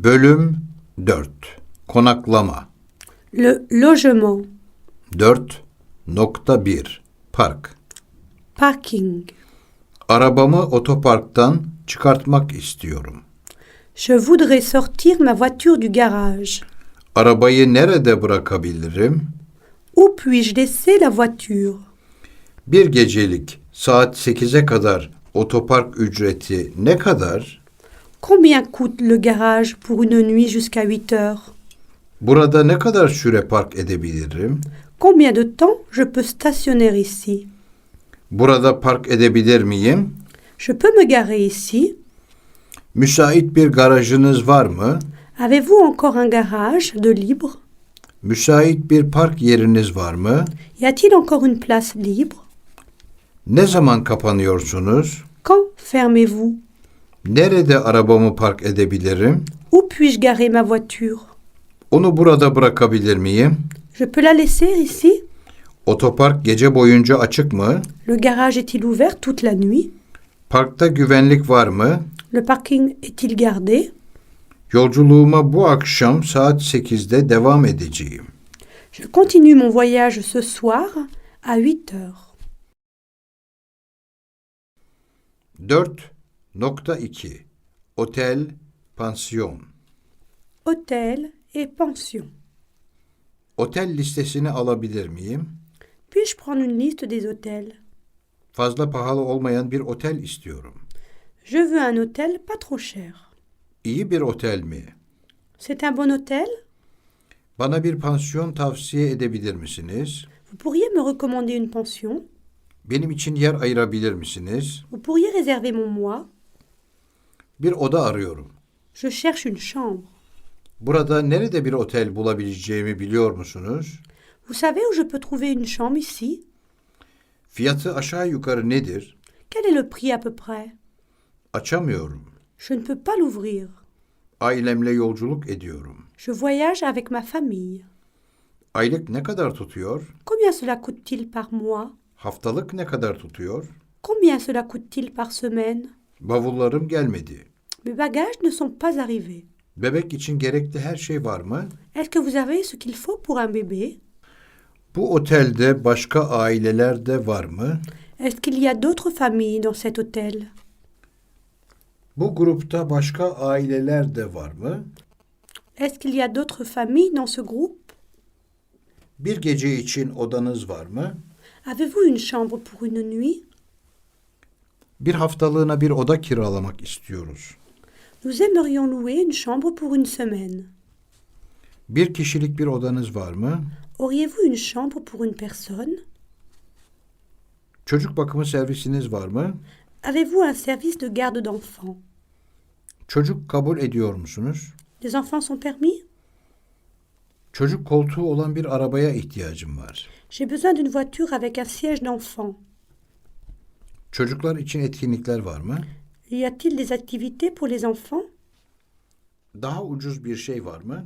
Bölüm 4. Konaklama. Le logement. 4.1 Park. Parking. Arabamı otoparktan çıkartmak istiyorum. Je voudrais sortir ma voiture du garage. Arabayı nerede bırakabilirim? Où puis-je laisser la voiture? Bir gecelik saat 8'e kadar otopark ücreti ne kadar? Combien coûte le garage pour une nuit jusqu'à 8 heures? Burada ne kadar süre park edebilirim? Combien de temps je peux stationner ici? Burada park edebilir miyim? Je peux me garer ici? Müsait bir garajınız var mı? Avez-vous encore un garage de libre? Müsait bir park yeriniz var mı? Y a-t-il encore une place libre? Ne zaman kapanıyorsunuz? Quand fermez-vous? Nerede arabamı park edebilirim? Où puis-je garer ma voiture? Onu burada bırakabilir miyim? Je peux la laisser ici? Otopark gece boyunca açık mı? Le garage est-il ouvert toute la nuit? Parkta güvenlik var mı? Le parking est-il gardé? Yolculuğuma bu akşam saat 8'de devam edeceğim. Je continue mon voyage ce soir à 8 heures. 4.2 Otel, pansiyon. Hôtel et pension. Otel listesini alabilir miyim? Puis-je prendre une liste des hôtels? Fazla pahalı olmayan bir otel istiyorum. Je veux un hôtel pas trop cher. İyi bir otel mi? C'est un bon hôtel? Bana bir pansiyon tavsiye edebilir misiniz? Vous pourriez me recommander une pension? Benim için yer ayırabilir misiniz? Vous pourriez réserver mon mois? Bir oda arıyorum. Je cherche une chambre. Burada nerede bir otel bulabileceğimi biliyor musunuz? Vous savez où je peux trouver une chambre ici? Fiyatı aşağı yukarı nedir? Quel est le prix à peu près? Açamıyorum. Je ne peux pas l'ouvrir. Ailemle yolculuk ediyorum. Je voyage avec ma famille. Aylık ne kadar tutuyor? Combien cela coûte-t-il par mois? Haftalık ne kadar tutuyor? Combien cela coûte-t-il par semaine? Bavullarım gelmedi. Mes bagages ne sont pas arrivés. Bebek için gerekli her şey var mı? Est-ce que vous avez ce qu'il faut pour un bébé? Bu otelde başka aileler de var mı? Est-ce qu'il y a d'autres familles dans cet hôtel? Bu grupta başka aileler de var mı? Est-ce qu'il y a d'autres familles dans ce groupe? Bir gece için odanız var mı? Avez-vous une chambre pour une nuit? Bir haftalığına bir oda kiralamak istiyoruz. Nous aimerions louer une chambre pour une semaine. Bir kişilik bir odanız var mı? Auriez-vous une chambre pour une personne? Çocuk bakımı servisiniz var mı? Avez-vous un service de garde d'enfants? Çocuk kabul ediyor musunuz? Les enfants sont permis? Çocuk koltuğu olan bir arabaya ihtiyacım var. J'ai besoin d'une voiture avec un siège d'enfant. Çocuklar için etkinlikler var mı? Y a-t-il des activités pour les enfants? Daha ucuz bir şey var mı?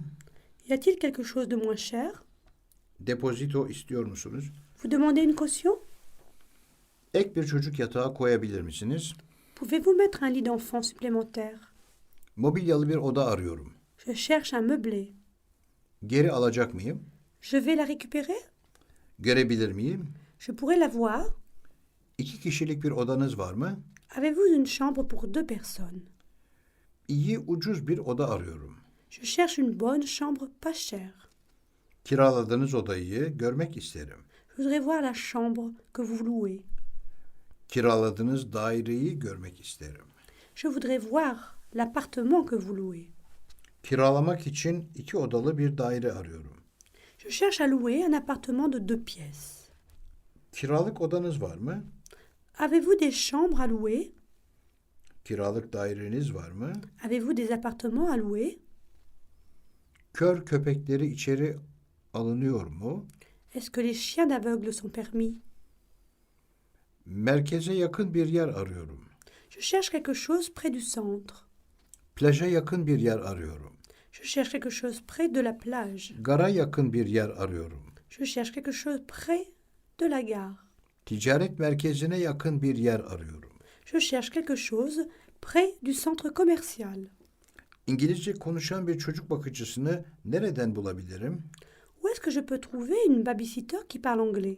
Y a-t-il quelque chose de moins cher? Depozito istiyor musunuz? Vous demandez une caution? Ek bir çocuk yatağı koyabilir misiniz? Pouvez-vous mettre un lit d'enfant supplémentaire? Mobilyalı bir oda arıyorum. Je cherche un meublé. Geri alacak mıyım? Je vais la récupérer? Görebilir miyim? Je pourrais la voir? 2 kişilik bir odanız var mı? Avez-vous une chambre pour 2 personnes? İyi, ucuz bir oda arıyorum. Je cherche une bonne chambre pas chère. Kiraladığınız odayı görmek isterim. Je voudrais voir la chambre que vous louez. Kiraladığınız daireyi görmek isterim. Je voudrais voir l'appartement que vous louez. Kiralamak için 2 odalı bir daire arıyorum. Je cherche à louer un appartement de 2 pièces. Kiralık odanız var mı? Avez-vous des chambres à louer? Kiralık daireniz var mı? Avez-vous des appartements à louer? Kör köpekleri içeri alınıyor mu? Est-ce que les chiens d'aveugle sont permis? Merkeze yakın bir yer arıyorum. Je cherche quelque chose près du centre. Plaja yakın bir yer arıyorum. Je cherche quelque chose près de la plage. Gara yakın bir yer arıyorum. Je cherche quelque chose près de la gare. Ticaret merkezine yakın bir yer arıyorum. Je cherche quelque chose près du centre commercial. İngilizce konuşan bir çocuk bakıcısını nereden bulabilirim? Où est-ce que je peux trouver une babysitter qui parle anglais?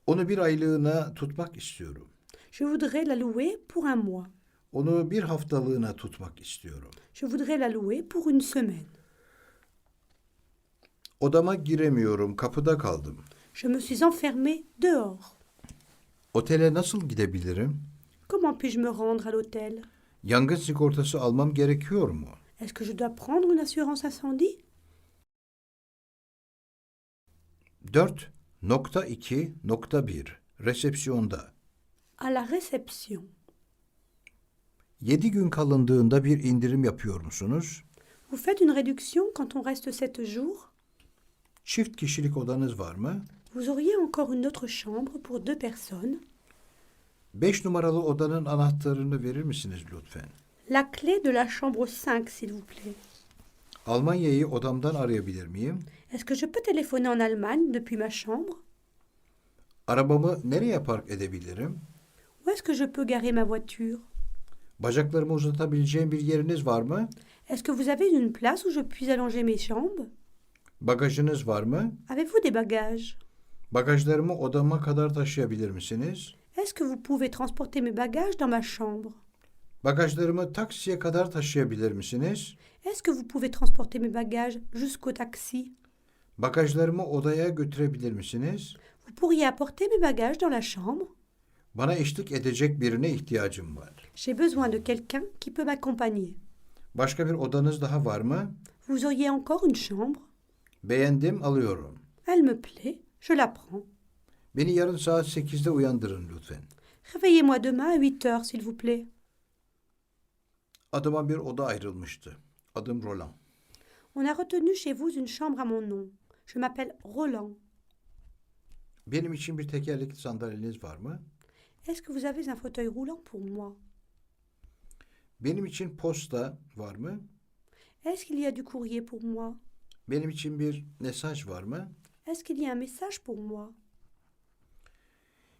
Onu bir aylığına tutmak istiyorum. Je voudrais la louer pour un mois. Onu bir haftalığına tutmak istiyorum. Je voudrais la louer pour une semaine. Odama giremiyorum, kapıda kaldım. Je me suis enfermée dehors. Otele nasıl gidebilirim? Comment puis-je me rendre à l'hôtel? Yangın sigortası almam gerekiyor mu? Est-ce que je dois prendre une assurance incendie? 4.2.1 Resepsiyonda. À la réception. 7 gün kalındığında bir indirim yapıyor musunuz? Vous faites une réduction quand on reste 7 jours? Çift kişilik odanız var mı? Vous auriez encore une autre chambre pour 2 personnes? 5 numaralı odanın anahtarını verir misiniz lütfen? La clé de la chambre 5, s'il vous plaît. Almanya'yı odamdan arayabilir miyim? Est-ce que je peux téléphoner en Allemagne depuis ma chambre? Arabamı nereye park edebilirim? Où est-ce que je peux garer ma voiture? Bacaklarımı uzatabileceğim bir yeriniz var mı? Est-ce que vous avez une place où je puis allonger mes jambes? Bagajınız var mı? Avez-vous des bagages? Bagajlarımı odama kadar taşıyabilir misiniz? Est-ce que vous pouvez transporter mes bagages dans ma chambre? Bagajlarımı taksiye kadar taşıyabilir misiniz? Est-ce que vous pouvez transporter mes bagages jusqu'au taxi? Bagajlarımı odaya götürebilir misiniz? Vous pourriez apporter mes bagages dans la chambre? Bana eşlik edecek birine ihtiyacım var. J'ai besoin de quelqu'un qui peut m'accompagner. Başka bir odanız daha var mı? Vous auriez encore une chambre? Beğendim, alıyorum. Elle me plaît, je la prends. Beni yarın saat 8'de uyandırın lütfen. Réveillez-moi demain à 8 heures, s'il vous plaît. Adıma bir oda ayrılmıştı. Adım Roland. On a retenu chez vous une chambre à mon nom. Je m'appelle Roland. Benim için bir tekerlekli sandalyeniz var mı? Est-ce que vous avez un fauteuil roulant pour moi? Benim için posta var mı? Est-ce qu'il y a du courrier pour moi? Benim için bir mesaj var mı? Est-ce qu'il y a un message pour moi?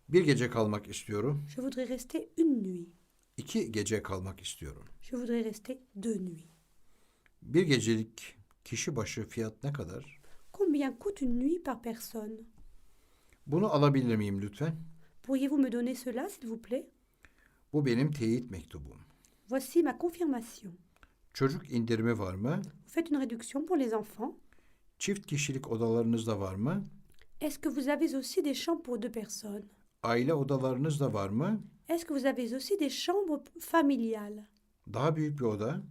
Bir gece kalmak istiyorum. Je voudrais rester une nuit. 2 gece kalmak istiyorum. Je voudrais rester 2 nuits. Bir gecelik kişi başı fiyat ne kadar? Combien coûte une nuit par personne? Bunu alabilir miyim lütfen? Pourriez-vous me donner cela, s'il vous plaît? Bu benim teyit mektubum. Voici ma confirmation. Çocuk indirimi var mı? Vous faites une réduction pour les enfants? Çift kişilik odalarınız da var mı? Est-ce que vous avez aussi des chambres pour 2 personnes? Aile odalarınız da var mı? Est-ce que vous avez aussi des chambres familiales? Daha büyük bir oda,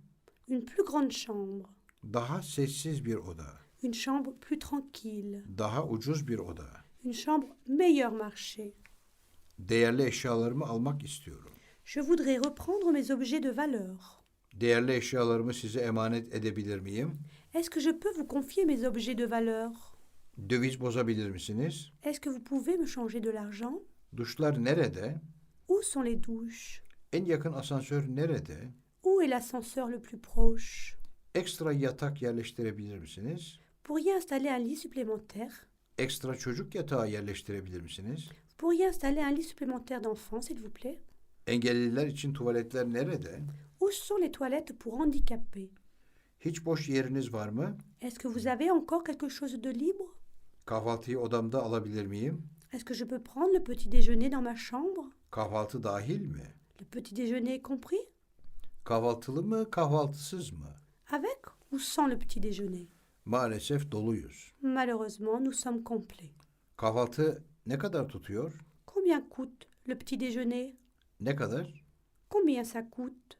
Une plus grande chambre? daha sessiz bir oda, Une chambre plus tranquille? daha ucuz bir oda. Une chambre meilleur marché? Değerli eşyalarımı almak istiyorum. Je voudrais reprendre mes objets de valeur. Değerli eşyalarımı size emanet edebilir miyim? Est-ce que je peux vous confier mes objets de valeur? Döviz bozabilir misiniz? Est-ce que vous pouvez me changer de l'argent? Duşlar nerede? Où sont les douches? En yakın asansör nerede? Où est l'ascenseur le plus proche? Ekstra yatak yerleştirebilir misiniz? Pourriez installer un lit supplémentaire? Ekstra çocuk yatağı yerleştirebilir misiniz? Pourriez installer un lit supplémentaire d'enfants, s'il vous plaît? Engelliler için tuvaletler nerede? Où sont les toilettes pour handicapés? Hiç boş yeriniz var mı? Est-ce que vous avez encore quelque chose de libre? Kahvaltıyı odamda alabilir miyim? Est-ce que je peux prendre le petit déjeuner dans ma chambre? Kahvaltı dahil mi? Le petit déjeuner est compris? Kahvaltılı mı, kahvaltısız mı? Avec ou sans le petit déjeuner? Maalesef doluyuz. Malheureusement, nous sommes complets. Kahvaltı ne kadar tutuyor? Combien coûte le petit déjeuner? Ne kadar? Combien ça coûte?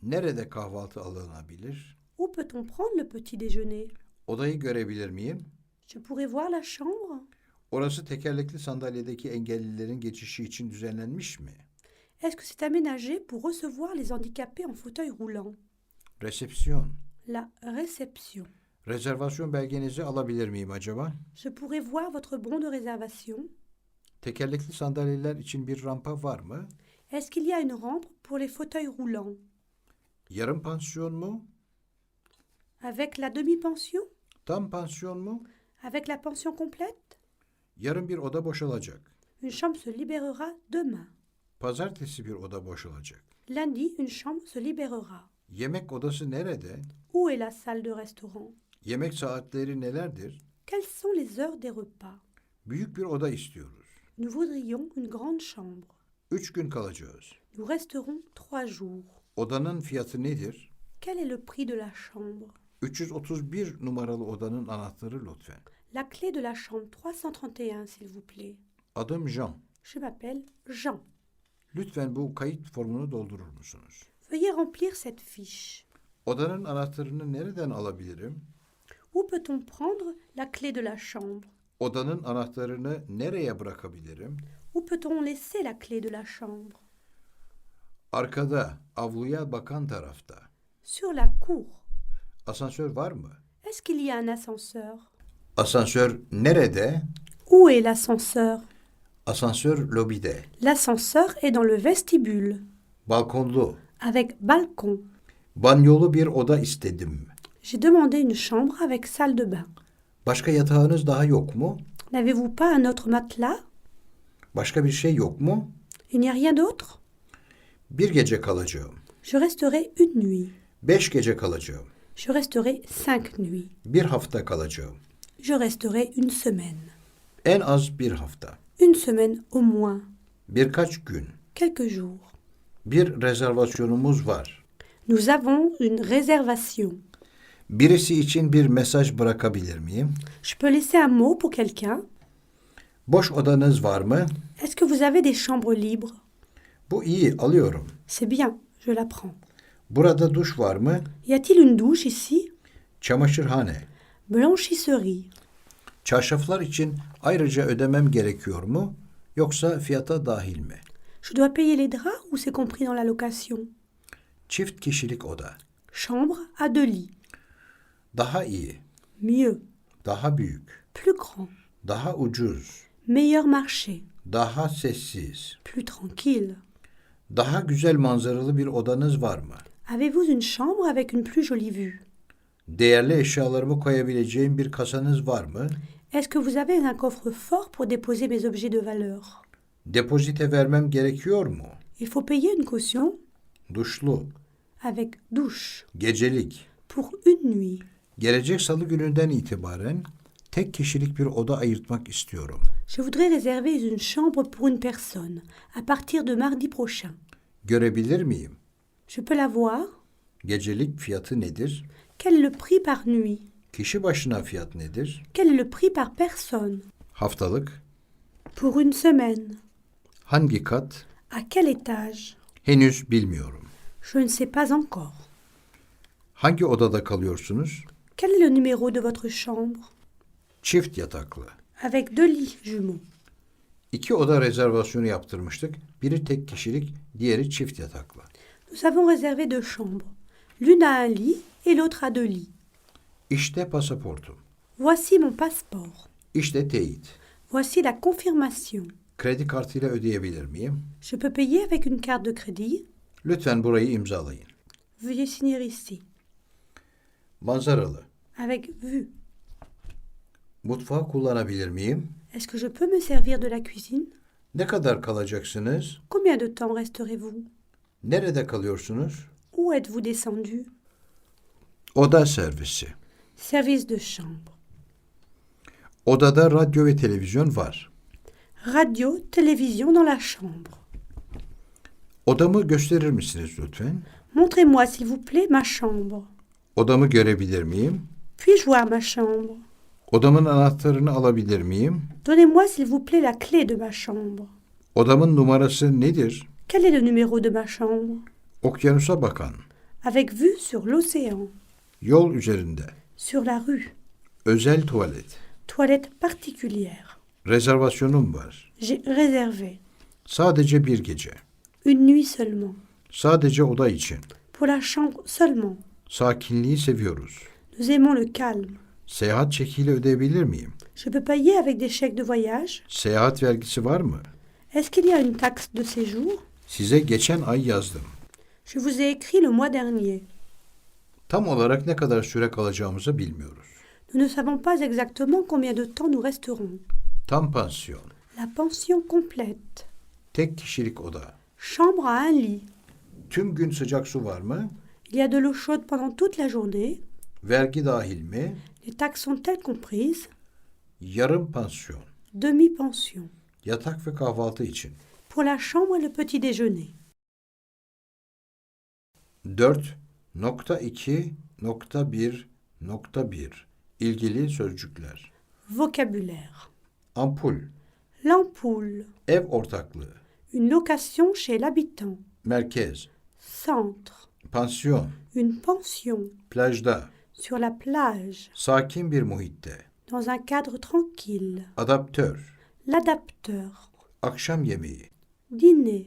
Nerede kahvaltı alınabilir? Où peut-on prendre le petit déjeuner? Odayı görebilir miyim? Je pourrais voir la chambre? Orası tekerlekli sandalyedeki engellilerin geçişi için düzenlenmiş mi? Est-ce que c'est aménagé pour recevoir les handicapés en fauteuil roulant? Resepsiyon. La réception. Rezervasyon belgenizi alabilir miyim acaba? Je pourrais voir votre bon de réservation? Tekerlekli sandalyeler için bir rampa var mı? Est-ce qu'il y a une rampe pour les fauteuils roulants? Yarım pansiyon mu? Avec la demi-pension? Tam pansiyon mu? Avec la pension complète? Yarın bir oda boşalacak. Une chambre se libérera demain. Pazartesi bir oda boşalacak. Lundi, une chambre se libérera. Yemek odası nerede? Où est la salle de restaurant? Yemek saatleri nelerdir? Quelles sont les heures des repas? Büyük bir oda istiyoruz. Nous voudrions une grande chambre. 3 gün kalacağız. Nous resterons 3 jours. Odanın fiyatı nedir? Quel est le prix de la chambre? 331 numaralı odanın anahtarı lütfen. La clé de la chambre 331, s'il vous plaît. Adım Jean. Je m'appelle Jean. Lütfen bu kayıt formunu doldurur musunuz? Veuillez remplir cette fiche. Odanın anahtarını nereden alabilirim? Où peut-on prendre la clé de la chambre? Odanın anahtarını nereye bırakabilirim? Où peut-on laisser la clé de la chambre? Arkada, avluya bakan tarafta. Sur la cour. Asansör var mı? Est-ce qu'il y a un ascenseur? Asansör nerede? Où est l'ascenseur? Asansör lobide. L'ascenseur est dans le vestibule, Balkonlu. avec balcon. Banyolu bir oda istedim. J'ai demandé une chambre avec salle de bain. Başka yatağınız daha yok mu? N'avez-vous pas un autre matelas? Başka bir şey yok mu? Il n'y a rien d'autre? Bir gece kalacağım. Je resterai une nuit. 5 gece kalacağım. Je resterai 5 nuits. Bir hafta kalacağım. Je resterai une semaine. En az bir hafta. Une semaine au moins. Birkaç gün. Quelques jours. Bir rezervasyonumuz var. Nous avons une réservation. Birisi için bir mesaj bırakabilir miyim? Je peux laisser un mot pour quelqu'un? Boş odanız var mı? Est-ce que vous avez des chambres libres? Bu iyi, alıyorum. C'est bien, je la prends. Burada duş var mı? Y a-t-il une douche ici? Çamaşırhane. Blanchisserie. Çarşaflar için ayrıca ödemem gerekiyor mu? Yoksa fiyata dahil mi? Je dois payer les draps ou c'est compris dans la location? Çift kişilik oda. Chambre à 2 lits. Daha iyi. Mieux. Daha büyük. Plus grand. Daha ucuz. Meilleur marché. Daha sessiz. Plus tranquille. Daha güzel manzaralı bir odanız var mı? Avez-vous une chambre avec une plus jolie vue? Değerli eşyalarımı koyabileceğim bir kasanız var mı? Est-ce que vous avez un coffre-fort pour déposer mes objets de valeur? Depozite vermem gerekiyor mu? Il faut payer une caution Duşlu. avec douche Gecelik. pour une nuit. Gelecek salı gününden itibaren tek kişilik bir oda ayırtmak istiyorum. Je voudrais réserver une chambre pour une personne à partir de mardi prochain. Görebilir miyim? Je peux la voir? Gecelik fiyatı nedir? Quel est le prix par nuit? Kişi başına fiyat nedir? Quel est le prix par personne? Haftalık. Pour une semaine. Hangi kat? À quel étage? Henüz bilmiyorum. Je ne sais pas encore. Hangi odada kalıyorsunuz? Quel est le numéro de votre chambre? Çift yataklı. Avec 2 lits jumeaux. 2 oda rezervasyonu yaptırmıştık. Biri tek kişilik, diğeri çift yataklı. Nous avons réservé 2 chambres. L'une a un lit et l'autre a 2 lits. İşte pasaportum. Voici mon passeport. İşte teyit. Voici la confirmation. Kredi kartıyla ödeyebilir miyim? Je peux payer avec une carte de crédit? Lütfen burayı imzalayın. Veuillez signer ici. Manzaralı. Avec vue. Mutfağı kullanabilir miyim? Est-ce que je peux me servir de la cuisine? Ne kadar kalacaksınız? Combien de temps resterez-vous? Nerede kalıyorsunuz? Où êtes-vous descendu? Oda servisi. Service de chambre. Odada radyo ve televizyon var. Radio, télévision dans la chambre. Odamı gösterir misiniz lütfen? Montrez-moi, s'il vous plaît, ma chambre. Odamı görebilir miyim? Puis-je voir ma chambre? Odamın anahtarını alabilir miyim? Donnez-moi, s'il vous plaît, la clé de ma chambre. Odamın numarası nedir? Quel est le numéro de ma chambre? Okyanusa bakan. Avec vue sur l'océan. Yol üzerinde. Sur la rue. Özel tuvalet. Toilette particulière. Rezervasyonum var. J'ai réservé. Sadece bir gece. Une nuit seulement. Sadece oda için. Pour la chambre seulement. Sakinliği seviyoruz. Nous aimons le calme. Seyahat çekiyle ödeyebilir miyim? Je peux payer avec des chèques de voyage? Seyahat vergisi var mı? Est-ce qu'il y a une taxe de séjour? Size geçen ay yazdım. Je vous ai écrit le mois dernier. Tam olarak ne kadar süre kalacağımızı bilmiyoruz. Nous ne savons pas exactement combien de temps nous resterons. Tam pansiyon. La pension complète. Tek kişilik oda. Chambre à un lit. Tüm gün sıcak su var mı? Il y a de l'eau chaude pendant toute la journée. Vergi dahil mi? Les taxes sont-elles comprises? Yarım pansiyon. Demi-pension. Yatak ve kahvaltı için. Pour la chambre et le petit déjeuner. 4.2.1.1 İlgili sözcükler. Vocabulaire. Ampul, L'ampoule. ev ortaklığı, Une location chez l'habitant. merkez, Centre. pansiyon, Une pension. plajda, Sur la plage. sakin bir muhitte, Dans un cadre tranquille. adaptör, L'adapteur. akşam yemeği, Dîner.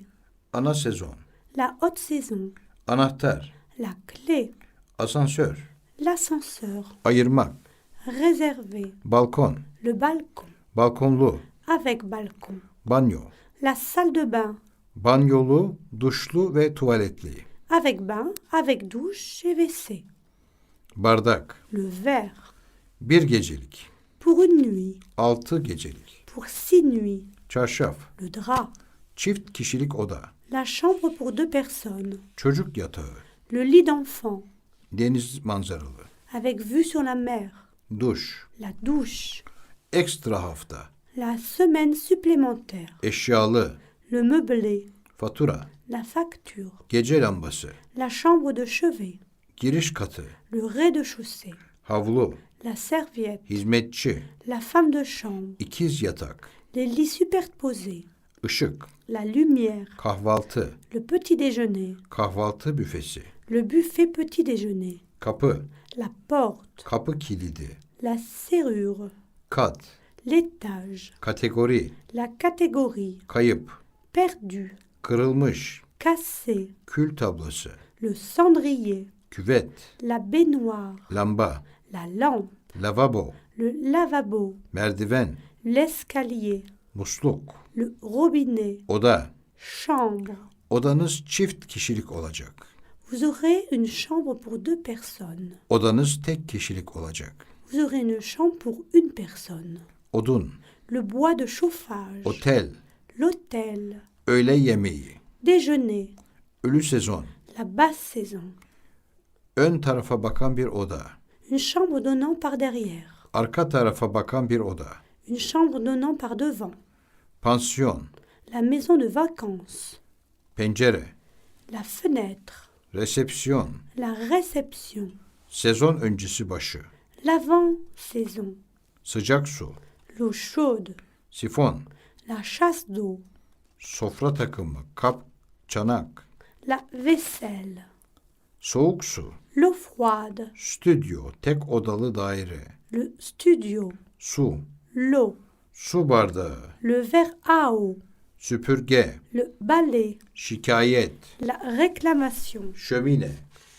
ana sezon, La haute saison. anahtar, La clé. asansör, L'ascenseur. ayırmak, Réservé. balkon, Le balcon. balkonlu, Avec balcon. banyo, La salle de bain. banyolu, duşlu ve tuvaletli, Avec bain, avec douche et WC. bardak, Le verre. bir gecelik, Pour une nuit. 6 gecelik, Pour 6 nuits. çarşaf, Le drap. çift kişilik oda, La chambre pour 2 personnes. çocuk yatağı, Le lit d'enfant. deniz manzaralı, Avec vue sur la mer. duş, La douche. ekstra hafta, La semaine supplémentaire. eşyalı, Le meublé. fatura, La facture. gece lambası, La chambre de chevet. giriş katı, Le rez-de-chaussée. havlu, La serviette. hizmetçi, La femme de chambre. ikiz yatak, Les lits superposés. ışık, La lumière. kahvaltı, Le petit déjeuner. kahvaltı büfesi, Le buffet petit déjeuner. kapı, La porte. kapı kilidi, La serrure. kat, L'étage. kategori, La catégorie. kayıp, Perdu. kırılmış, Cassé. kül tablası, Le cendrier. küvet, La baignoire. lamba, La lampe. lavabo, Le lavabo. merdiven, L'escalier. musluk, Le robinet. oda. Chambre. Odanız çift kişilik olacak. Vous aurez une chambre pour 2 personnes. Odanız tek kişilik olacak. Vous aurez une chambre pour une personne. Odun, Le bois de chauffage. otel, L'hôtel. öğle yemeği, Déjeuner. ölü sezon, La basse saison. ön tarafa bakan bir oda, Une chambre donnant par derrière. arka tarafa bakan bir oda, Une chambre donnant par devant. pansiyon, La maison de vacances. pencere, La fenêtre. resepsiyon, La réception. sezon öncesi başı, L'avant-saison. sıcak su, L'eau chaude. sifon, La chasse d'eau. sofra takımı, kap, çanak, La vaisselle. soğuk su, L'eau froide. stüdyo, tek odalı daire, Le studio. su, L'eau. su bardağı, Le verre à eau. süpürge, Le balai. şikayet, La réclamation. şömine,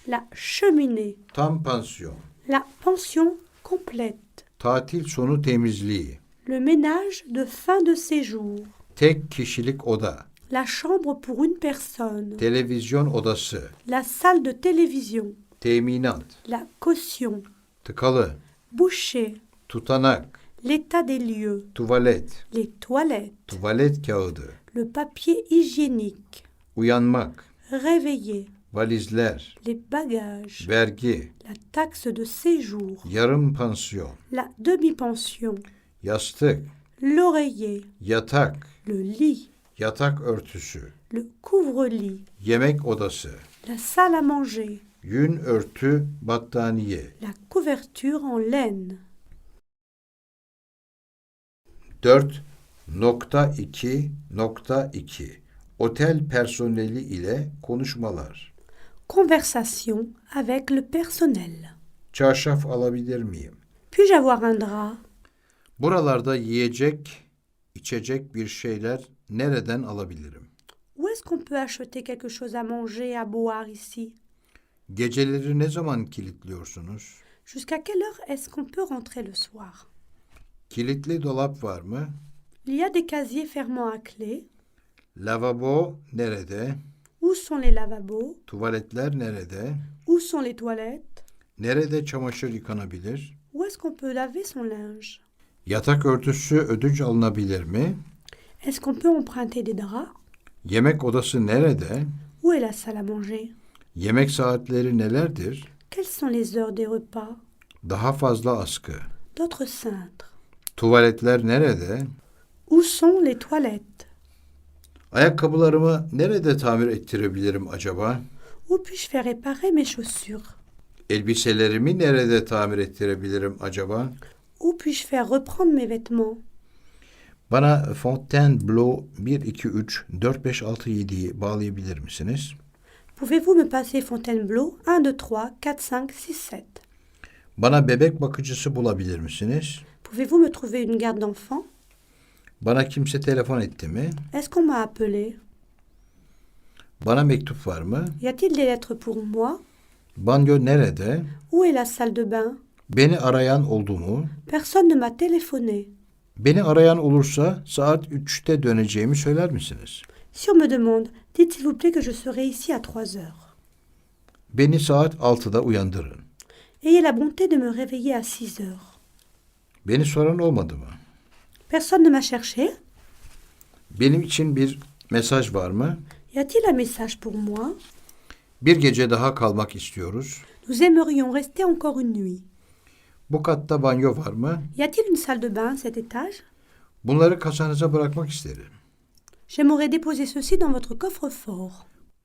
La cheminée. tam pansiyon, La pension complète. tatil sonu temizliği, Le ménage de fin de séjour. tek kişilik oda, La chambre pour une personne. televizyon odası, La salle de télévision. teminat, La caution. tıkalı, Boucher. tutanak, L'état des lieux. tuvalet, Les toilettes. tuvalet kağıdı, Le papier hygiénique. uyanmak, Réveiller. valizler, Les bagages. vergi, La taxe de séjour. yarım pansiyon, La demi-pension. yastık, L'oreiller. yatak, Le lit. yatak örtüsü, Le couvre-lit. yemek odası, La salle à manger. yün örtü, battaniye. La couverture en laine. 4.2.2 Otel personeli ile konuşmalar. Conversation avec le personnel. Çarşaf alabilir miyim? Puis-je avoir un drap? Buralarda yiyecek, içecek bir şeyler nereden alabilirim? Où est-ce qu'on peut acheter quelque chose à manger, à boire ici? Geceleri ne zaman kilitliyorsunuz? Jusqu'à quelle heure est-ce qu'on peut rentrer le soir? Kilitli dolap var mı? Il y a des casiers fermant à clé. Lavabo nerede? Où sont les lavabos? Tuvaletler nerede? Où sont les toilettes? Nerede çamaşır yıkanabilir? Où est-ce qu'on peut laver son linge? Yatak örtüsü ödünç alınabilir mi? Est-ce qu'on peut emprunter des draps? Yemek odası nerede? Où est la salle à manger? Yemek saatleri nelerdir? Quelles sont les heures des repas? Daha fazla askı. D'autres cintres. Tuvaletler nerede? Où sont les toilettes? Ayakkabılarımı nerede tamir ettirebilirim acaba? Où puis-je faire réparer mes chaussures? Elbiselerimi nerede tamir ettirebilirim acaba? Où puis-je faire reprendre mes vêtements? Bana Fontainebleau 1, 2, 3, 4, 5, 6, 7'yi bağlayabilir misiniz? Pouvez-vous me passer Fontainebleau 1, 2, 3, 4, 5, 6, 7? Bana bebek bakıcısı bulabilir misiniz? Pouvez-vous me trouver une garde d'enfants? Bana kimse telefon etti mi? Est-ce qu'on m'a appelé? Bana mektup var mı? Y a-t-il des lettres pour moi? Banyo nerede? Où est la salle de bain? Beni arayan oldu mu? Personne ne m'a téléphoné. Beni arayan olursa saat 3'te döneceğimi söyler misiniz? Si on me demande, dites s'il vous plaît que je serai ici à 3 heures. Beni saat 6'da uyandırın. Ayez la bonté de me réveiller à 6 heures. Beni soran olmadı mı? Personne ne m'a cherché? Benim için bir mesaj var mı? Y a-t-il un message pour moi? Bir gece daha kalmak istiyoruz. Nous aimerions rester encore une nuit. Bu katta banyo var mı? Y a-t-il une salle de bain à cet étage? Bunları kasanıza bırakmak isterim. J'aimerais déposer ceci dans votre coffre-fort.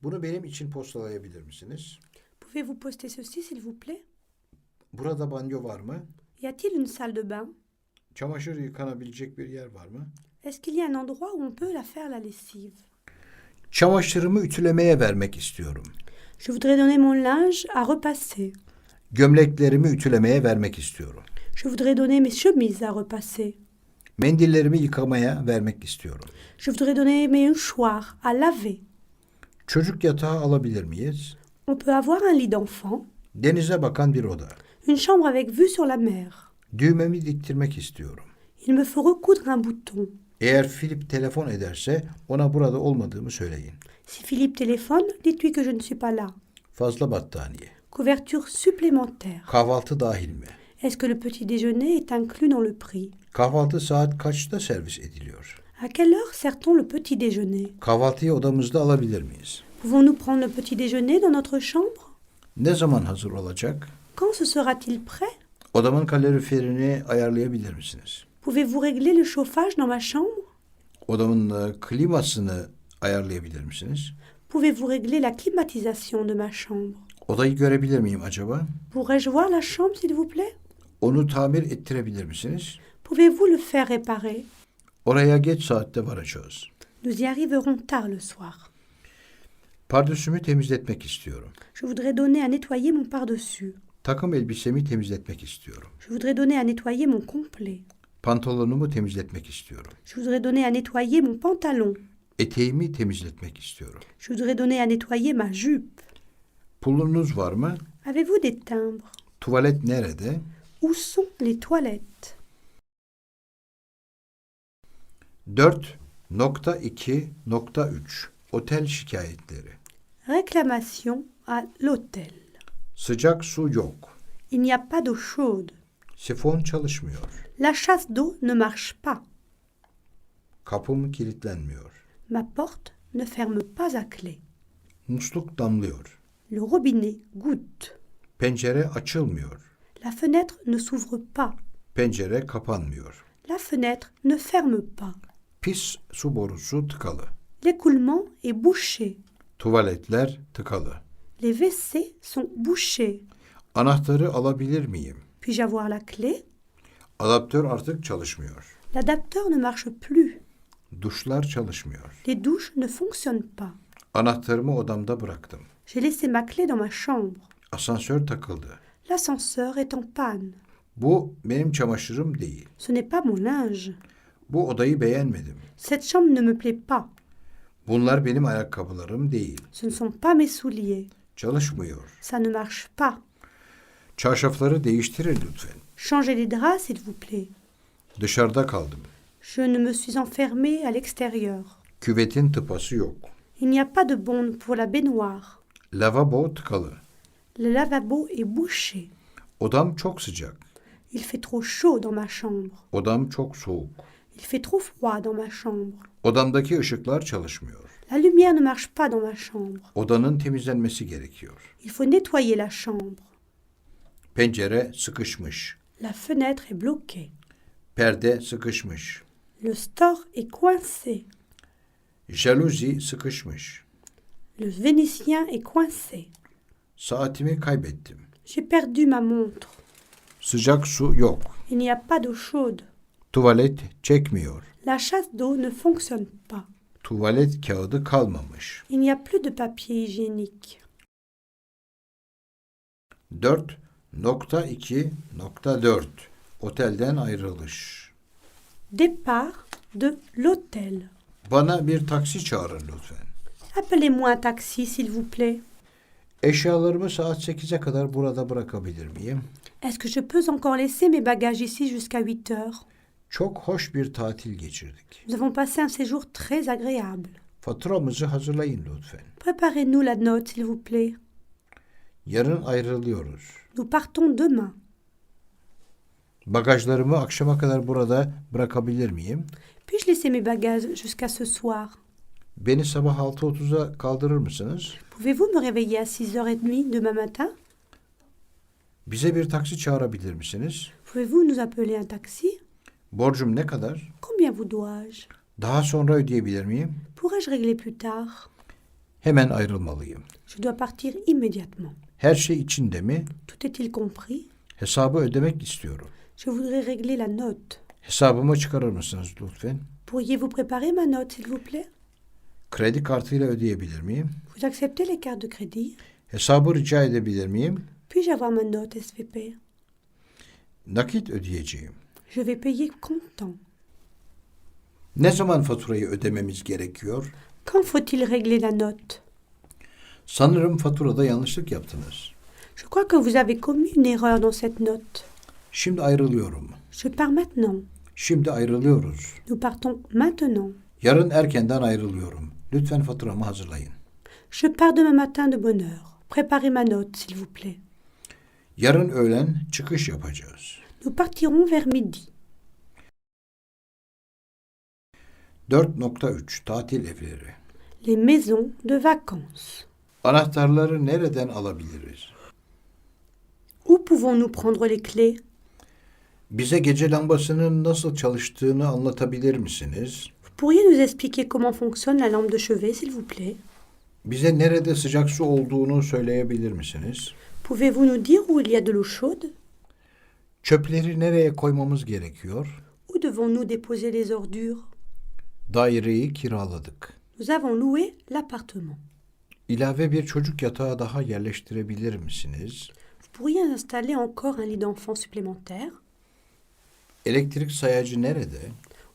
Bunu benim için postalayabilir misiniz? Pouvez-vous poster ceci, s'il vous plaît? Burada banyo var mı? Y a-t-il une salle de bain? Çamaşır yıkanabilecek bir yer var mı? Est-ce qu'il y a un endroit où on peut la faire la lessive? Çamaşırımı ütülemeye vermek istiyorum. Je voudrais donner mon linge à repasser. Gömleklerimi ütülemeye vermek istiyorum. Je voudrais donner mes chemises à repasser. Mendillerimi yıkamaya vermek istiyorum. Je voudrais donner mes mouchoirs à laver. Çocuk yatağı alabilir miyiz? On peut avoir un lit d'enfant, Denize bakan bir oda. une chambre avec vue sur la mer. Düğmemi diktirmek istiyorum. Il me faut recoudre un bouton. Eğer Philip telefon ederse ona burada olmadığımı söyleyin. Si Philippe téléphone, dites-lui que je ne suis pas là. Fazla battaniye. Couverture supplémentaire. Kahvaltı dahil mi? Est-ce que le petit déjeuner est inclus dans le prix? Kahvaltı saat kaçta servis ediliyor? À quelle heure sert-on le petit déjeuner? Kahvaltıyı odamızda alabilir miyiz? Pouvons-nous prendre le petit déjeuner dans notre chambre? Ne zaman hazır olacak? Quand ce sera-t-il prêt? Odamın kaloriferini ayarlayabilir misiniz? Pouvez-vous régler le chauffage dans ma chambre? Odamın klimasını ayarlayabilir misiniz? Pouvez-vous régler la climatisation de ma chambre? Odayı görebilir miyim acaba? Pourrais-je voir la chambre, s'il vous plaît? Onu tamir ettirebilir misiniz? Pouvez-vous le faire réparer? Oraya geç saatte varacağız. Nous y arriverons tard le soir. Pardösümü temizletmek istiyorum. Je voudrais donner à nettoyer mon pardessus. Takım elbisemi temizletmek istiyorum. Je voudrais donner à nettoyer mon complet. Pantolonumu temizletmek istiyorum. Je voudrais donner à nettoyer mon pantalon. Eteğimi temizletmek istiyorum. Je voudrais donner à nettoyer ma jupe. Pulunuz var mı? Avez-vous des timbres? Tuvalet nerede? Où sont les toilettes? 4.2.3 Otel şikayetleri. Réclamation à l'hôtel. Sıcak su yok. Il n'y a pas d'eau chaude. Sifon çalışmıyor. La chasse d'eau ne marche pas. Kapım kilitlenmiyor. Ma porte ne ferme pas à clé. Musluk damlıyor. Le robinet goutte. Pencere açılmıyor. La fenêtre ne s'ouvre pas. Pencere kapanmıyor. La fenêtre ne ferme pas. Pis su borusu tıkalı. L'écoulement est bouché. Tuvaletler tıkalı. Les WC sont bouchés. Anahtarı alabilir miyim? Puis-je avoir la clé? Adaptör artık çalışmıyor. L'adapteur ne marche plus. Duşlar çalışmıyor. Les douches ne fonctionnent pas. Anahtarımı odamda bıraktım. J'ai laissé ma clé dans ma chambre. Asansör takıldı. L'ascenseur est en panne. Bu benim çamaşırım değil. Ce n'est pas mon linge. Bu odayı beğenmedim. Cette chambre ne me plaît pas. Bunlar benim ayakkabılarım değil. Ce ne sont pas mes souliers. Çalışmıyor. Ça ne marche pas. Çarşafları değiştirin lütfen. Changez les draps, s'il vous plaît. Dışarıda kaldım. Je ne me suis enfermée à l'extérieur. Küvetin tıpası yok. Il n'y a pas de bonde pour la baignoire. Lavabo tıkalı. Le lavabo est bouché. Odam çok sıcak. Il fait trop chaud dans ma chambre. Odam çok soğuk. Il fait trop froid dans ma chambre. Odamdaki ışıklar çalışmıyor. La lumière ne marche pas dans ma chambre. Odanın temizlenmesi gerekiyor. Il faut nettoyer la chambre. Pencere sıkışmış. La fenêtre est bloquée. Perde sıkışmış. Le store est coincé. Jaluzi sıkışmış. Le Vénitien est coincé. Saatimi kaybettim. J'ai perdu ma montre. Sıcak su yok. Il n'y a pas d'eau chaude. Tuvalet çekmiyor. La chasse d'eau ne fonctionne pas. Tuvalet kağıdı kalmamış. Il n'y a plus de papier hygiénique. 4.2.4 Otelden ayrılış. Départ de l'hôtel. Bana bir taksi çağırın lütfen. Appelez-moi un taxi, s'il vous plaît. Eşyalarımı saat 8'e kadar burada bırakabilir miyim? Est-ce que je peux encore laisser mes bagages ici jusqu'à 8 heures? Çok hoş bir tatil geçirdik. Nous avons passé un séjour très agréable. Faturamızı hazırlayın lütfen. Préparez-nous la note, s'il vous plaît. Yarın ayrılıyoruz. Nous partons demain. Bagajlarımı akşama kadar burada bırakabilir miyim? Puis-je laisser mes bagages jusqu'à ce soir? Beni sabah 6.30'a kaldırır mısınız? Pouvez-vous me réveiller à 6h30 demain matin? Bize bir taksi çağırabilir misiniz? Pouvez-vous nous appeler un taxi? Borcum ne kadar? Combien vous dois-je? Daha sonra ödeyebilir miyim? Pourrais-je régler plus tard? Hemen ayrılmalıyım. Je dois partir immédiatement. Her şey içinde mi? Tout est-il compris? Hesabı ödemek istiyorum. Je voudrais régler la note. Hesabımı çıkarır mısınız lütfen? Pourriez-vous préparer ma note, s'il vous plaît? Kredi kartıyla ödeyebilir miyim? Vous acceptez les cartes de crédit? Hesabı rica edebilir miyim? Puis-je avoir ma note SVP? Nakit ödeyeceğim. Je vais payer comptant. Ne zaman faturayı ödememiz gerekiyor? Quand faut-il régler la note? Sanırım faturada yanlışlık yaptınız. Je crois que vous avez commis une erreur dans cette note. Şimdi ayrılıyorum. Je pars maintenant. Şimdi ayrılıyoruz. Nous partons maintenant. Yarın erkenden ayrılıyorum. Lütfen faturamı hazırlayın. Je pars demain matin de bonne heure. Préparez ma note, s'il vous plaît. Yarın öğlen çıkış yapacağız. Nous partirons vers midi. 4.3 Tatil evleri. Les maisons de vacances. Anahtarları nereden alabiliriz? Où pouvons-nous prendre les clés? Bize gece lambasının nasıl çalıştığını anlatabilir misiniz? Vous pourriez nous expliquer comment fonctionne la lampe de chevet, s'il vous plaît? Bize nerede sıcak su olduğunu söyleyebilir misiniz? Pouvez-vous nous dire où il y a de l'eau chaude? Çöpleri nereye koymamız gerekiyor? Où devons-nous déposer les ordures? Daireyi kiraladık. Nous avons loué l'appartement. İlave bir çocuk yatağı daha yerleştirebilir misiniz? Vous pourriez installer encore un lit d'enfant supplémentaire? Elektrik sayacı nerede?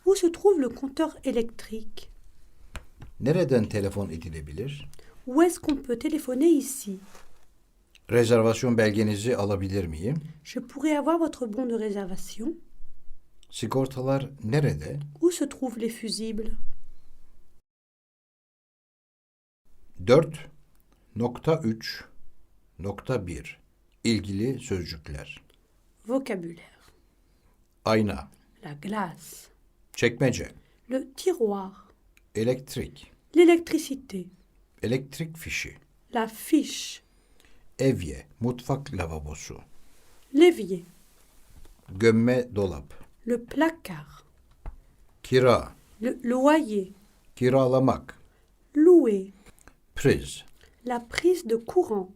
Où se trouve le compteur électrique? Nereden telefon edilebilir? Où est-ce qu'on peut téléphoner ici? Rezervasyon belgenizi alabilir miyim? Je pourrais avoir votre bon de réservation? Sigortalar nerede? Où se trouvent les fusibles? 4.3.1 İlgili sözcükler. Vocabulaire. Ayna, La glace. çekmece, Le tiroir. elektrik, L'électricité. elektrik fişi, La fiche. evye, mutfak lavabosu, L'évier. gömme dolap, Le placard. kira, Le loyer. kiralamak, Louer. priz, La prise de courant.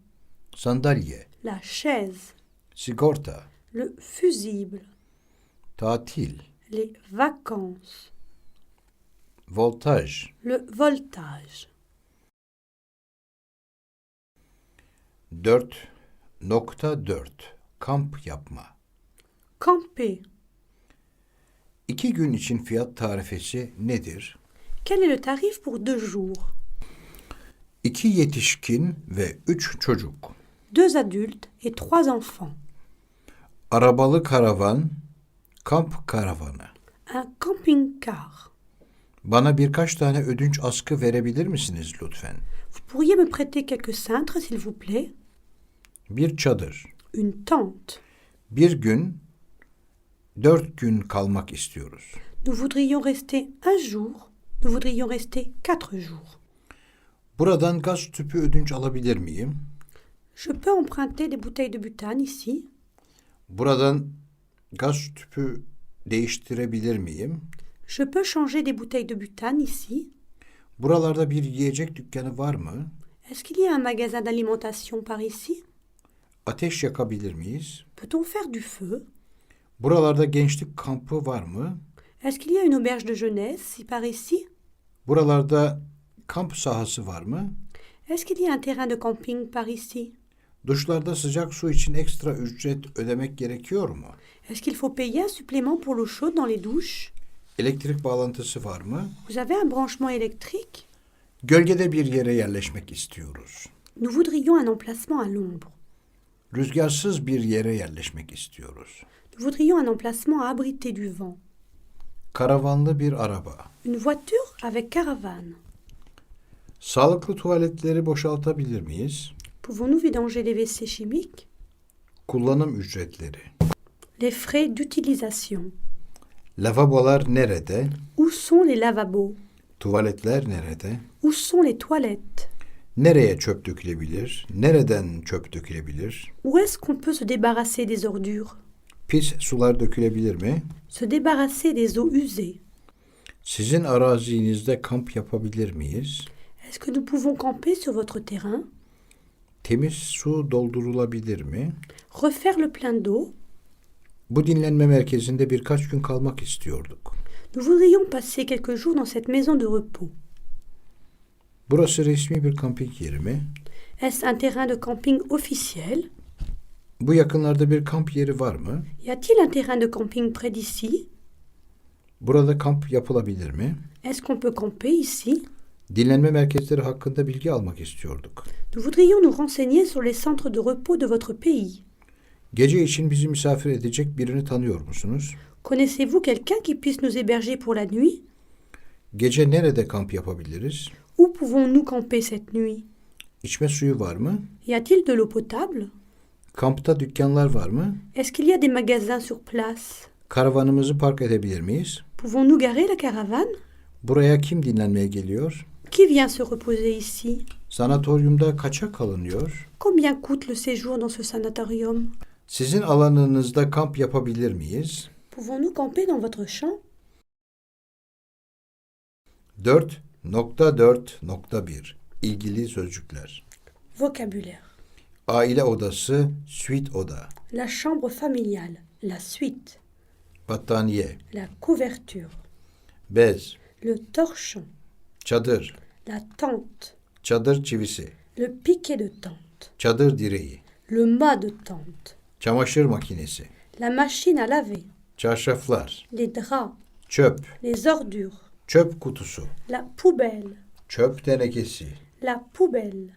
sandalye, La chaise. sigorta, Le fusible. tatil, Les vacances. voltaj, Le voltage. 4.4 Kamp yapma. Camper. 2 gün için fiyat tarifesi nedir? Quel est le tarif pour 2 jours? 2 yetişkin ve 3 çocuk. 2 adultes et 3 enfants. Arabalı karavan, kamp karavanı. Un camping-car. Bana birkaç tane ödünç askı verebilir misiniz lütfen? Vous pourriez me prêter quelques cintres, s'il vous plaît? Bir çadır. Une tente. Bir gün, 4 gün kalmak istiyoruz. Nous voudrions rester 1 jour. Nous voudrions rester 4 jours. Buradan gaz tüpü ödünç alabilir miyim? Je peux emprunter des bouteilles de butane ici? Buradan gaz tüpü değiştirebilir miyim? Je peux changer des bouteilles de butane ici? Buralarda bir yiyecek dükkanı var mı? Est-ce qu'il y a un magasin d'alimentation par ici? Ateş yakabilir miyiz? Peut-on faire du feu? Buralarda gençlik kampı var mı? Est-ce qu'il y a une auberge de jeunesse par ici? Buralarda kamp sahası var mı? Est-ce qu'il y a un terrain de camping par ici? Duşlarda sıcak su için ekstra ücret ödemek gerekiyor mu? Est-ce qu'il faut payer un supplément pour l'eau chaude dans les douches? Elektrik bağlantısı var mı? Vous avez un branchement électrique? Gölgede bir yere yerleşmek istiyoruz. Nous voudrions un emplacement à l'ombre. Rüzgarsız bir yere yerleşmek istiyoruz. Nous voudrions un emplacement abrité du vent. Karavanlı bir araba. Une voiture avec caravane. Sağlıklı tuvaletleri boşaltabilir miyiz? Pouvons-nous vidanger les WC chimiques? Kullanım ücretleri. Les frais d'utilisation. Lavabolar nerede? Où sont les lavabos? Tuvaletler nerede? Où sont les toilettes? Nereye çöp dökülebilir? Nereden çöp dökülebilir? Où est-ce qu'on peut se débarrasser des ordures? Pis sular dökülebilir mi? Se débarrasser des eaux usées. Sizin arazinizde kamp yapabilir miyiz? Est-ce que nous pouvons camper sur votre terrain? Temiz su doldurulabilir mi? Refaire le plein d'eau? Bu dinlenme merkezinde birkaç gün kalmak istiyorduk. Nous voudrions passer quelques jours dans cette maison de repos. Burası resmi bir kamping yeri mi? Est-ce un terrain de camping officiel? Bu yakınlarda bir kamp yeri var mı? Y a-t-il un terrain de camping près d'ici? Burada kamp yapılabilir mi? Est-ce qu'on peut camper ici? Dinlenme merkezleri hakkında bilgi almak istiyorduk. Nous voudrions nous renseigner sur les centres de repos de votre pays. Gece için bizi misafir edecek birini tanıyor musunuz? Connaissez-vous quelqu'un qui puisse nous héberger pour la nuit? Gece nerede kamp yapabiliriz? Où pouvons-nous camper cette nuit? İçme suyu var mı? Y a-t-il de l'eau potable? Kampta dükkanlar var mı? Est-ce qu'il y a des magasins sur place? Karavanımızı park edebilir miyiz? Pouvons-nous garer la caravane? Buraya kim dinlenmeye geliyor? Qui vient se reposer ici? Sanatoryumda kaça kalınıyor? Combien coûte le séjour dans ce sanatorium? Sizin alanınızda kamp yapabilir miyiz? Pouvons-nous camper dans votre champ? 4.4.1 İlgili sözcükler. Vocabulaire. Aile odası, suite oda. La chambre familiale. La suite. Battaniye, La couverture. bez, Le torchon. çadır, La tente. çadır çivisi, Le piquet de tente. çadır direği, Le mât de tente. çamaşır makinesi, La machine à laver. çarşaflar, Les draps. çöp, Les ordures. çöp kutusu, La poubelle. çöp tenekesi, La poubelle.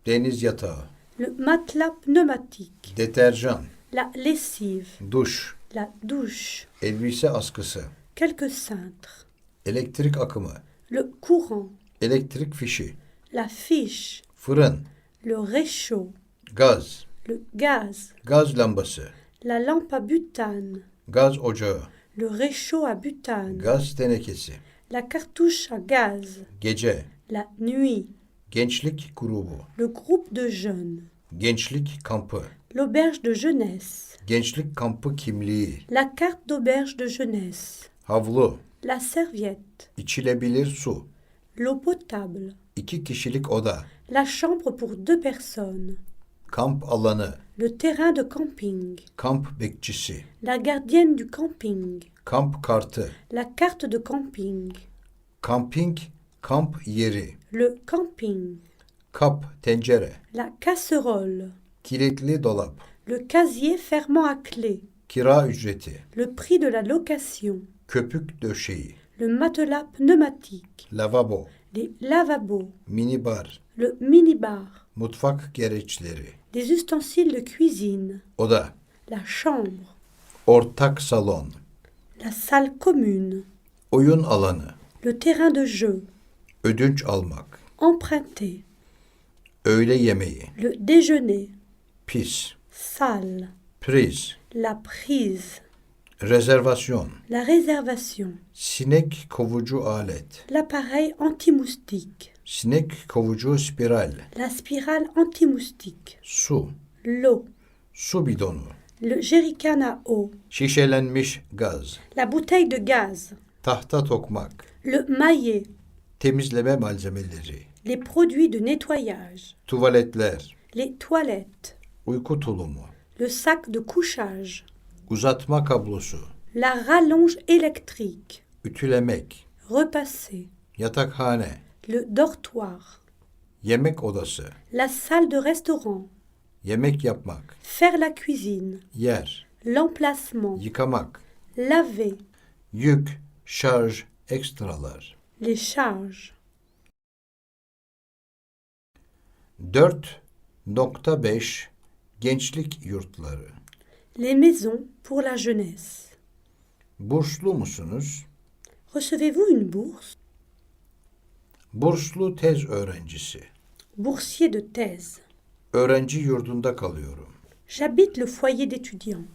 deniz yatağı, Le matelas pneumatique. deterjan, La lessive. duş, La douche. elbise askısı, Quelques cintres. elektrik akımı, Le courant. elektrik fişi, La fiche. fırın, Le réchaud. gaz, Le gaz. gaz lambası, La lampe à butane. gaz ocağı, Le réchaud à butane. gaz tenekesi, La cartouche à gaz. gece, La nuit. gençlik grubu, Le groupe de jeunes. gençlik kampı, L'auberge de jeunesse. gençlik kampı kimliği, La carte d'auberge de jeunesse. havlu, La serviette. içilebilir su, L'eau potable. 2 kişilik oda, La chambre pour 2 personnes. kamp alanı, Le terrain de camping. kamp bekçisi, La gardienne du camping. kamp kartı, La carte de camping. kamping, kamp yeri, Le camping. kap, tencere, La casserole. kilitli dolap, Le casier fermant à clé. kira ücreti, Le prix de la location. köpük döşeği, Le matelas pneumatique. lavabo, Les lavabos. minibar, Le minibar. mutfak gereçleri, Des ustensiles de cuisine. oda, La chambre. ortak salon, La salle commune. oyun alanı, Le terrain de jeu. ödünç almak, Emprunter. öğle yemeği, Le déjeuner. pis, Salle. priz, La prise. rezervasyon, La réservation. sinek kovucu alet, L'appareil anti-moustique. Sinek kovucu spiral. la spirale anti-moustique, Su. l'eau, Su bidonu. le jerrycan à eau, Şişelenmiş gaz. la bouteille de gaz, Tahta tokmak. le maillet, Temizleme malzemeleri. les produits de nettoyage, Tuvaletler. les toilettes, Uyku tulumu. le sac de couchage, Uzatma kablosu. la rallonge électrique, Ütülemek. repasser, Yatakhane. le dortoir, Yemek odası. la salle de restaurant, Yemek yapmak. faire la cuisine, Yer. l'emplacement, Yıkamak. laver, Yük. Şarj. Ekstralar. les charges. 4.5 Gençlik yurtları. Les maisons pour la jeunesse. Burslu musunuz? Recevez-vous une bourse? Burslu tez öğrencisi. Boursier de thèse. Öğrenci yurdunda kalıyorum. J'habite le foyer d'étudiants.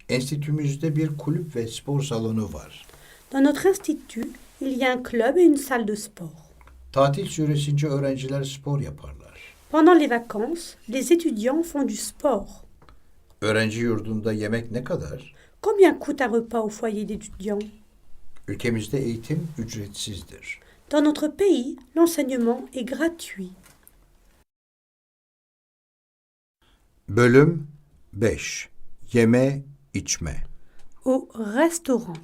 Enstitümüzde bir kulüp ve spor salonu var. Dans notre institut, il y a un club et une salle de sport. Tatil süresince öğrenciler spor yaparlar. Pendant les vacances, les étudiants font du sport. Öğrenci yurdunda yemek ne kadar? Combien coûte un repas au foyer d'étudiants? Ülkemizde eğitim ücretsizdir. Dans notre pays, l'enseignement est gratuit. Bölüm 5 Yeme içme. Au restaurant.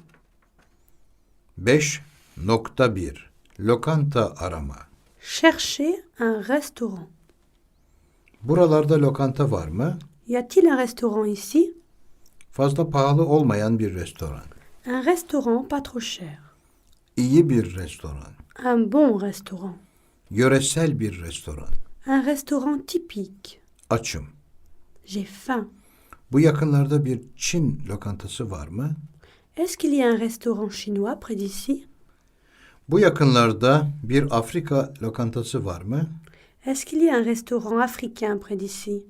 5.1 Lokanta arama. Cherchez un restaurant. Buralarda lokanta var mı? Y a-t-il un restaurant ici? Fazla pahalı olmayan bir restoran. Un restaurant pas trop cher. İyi bir restoran. Un bon restaurant. Yöresel bir restoran. Un restaurant typique. Açım. J'ai faim. Bu yakınlarda bir Çin lokantası var mı? Est-ce qu'il y a un restaurant chinois près d'ici? Bu yakınlarda bir Afrika lokantası var mı? Est-ce qu'il y a un restaurant africain près d'ici?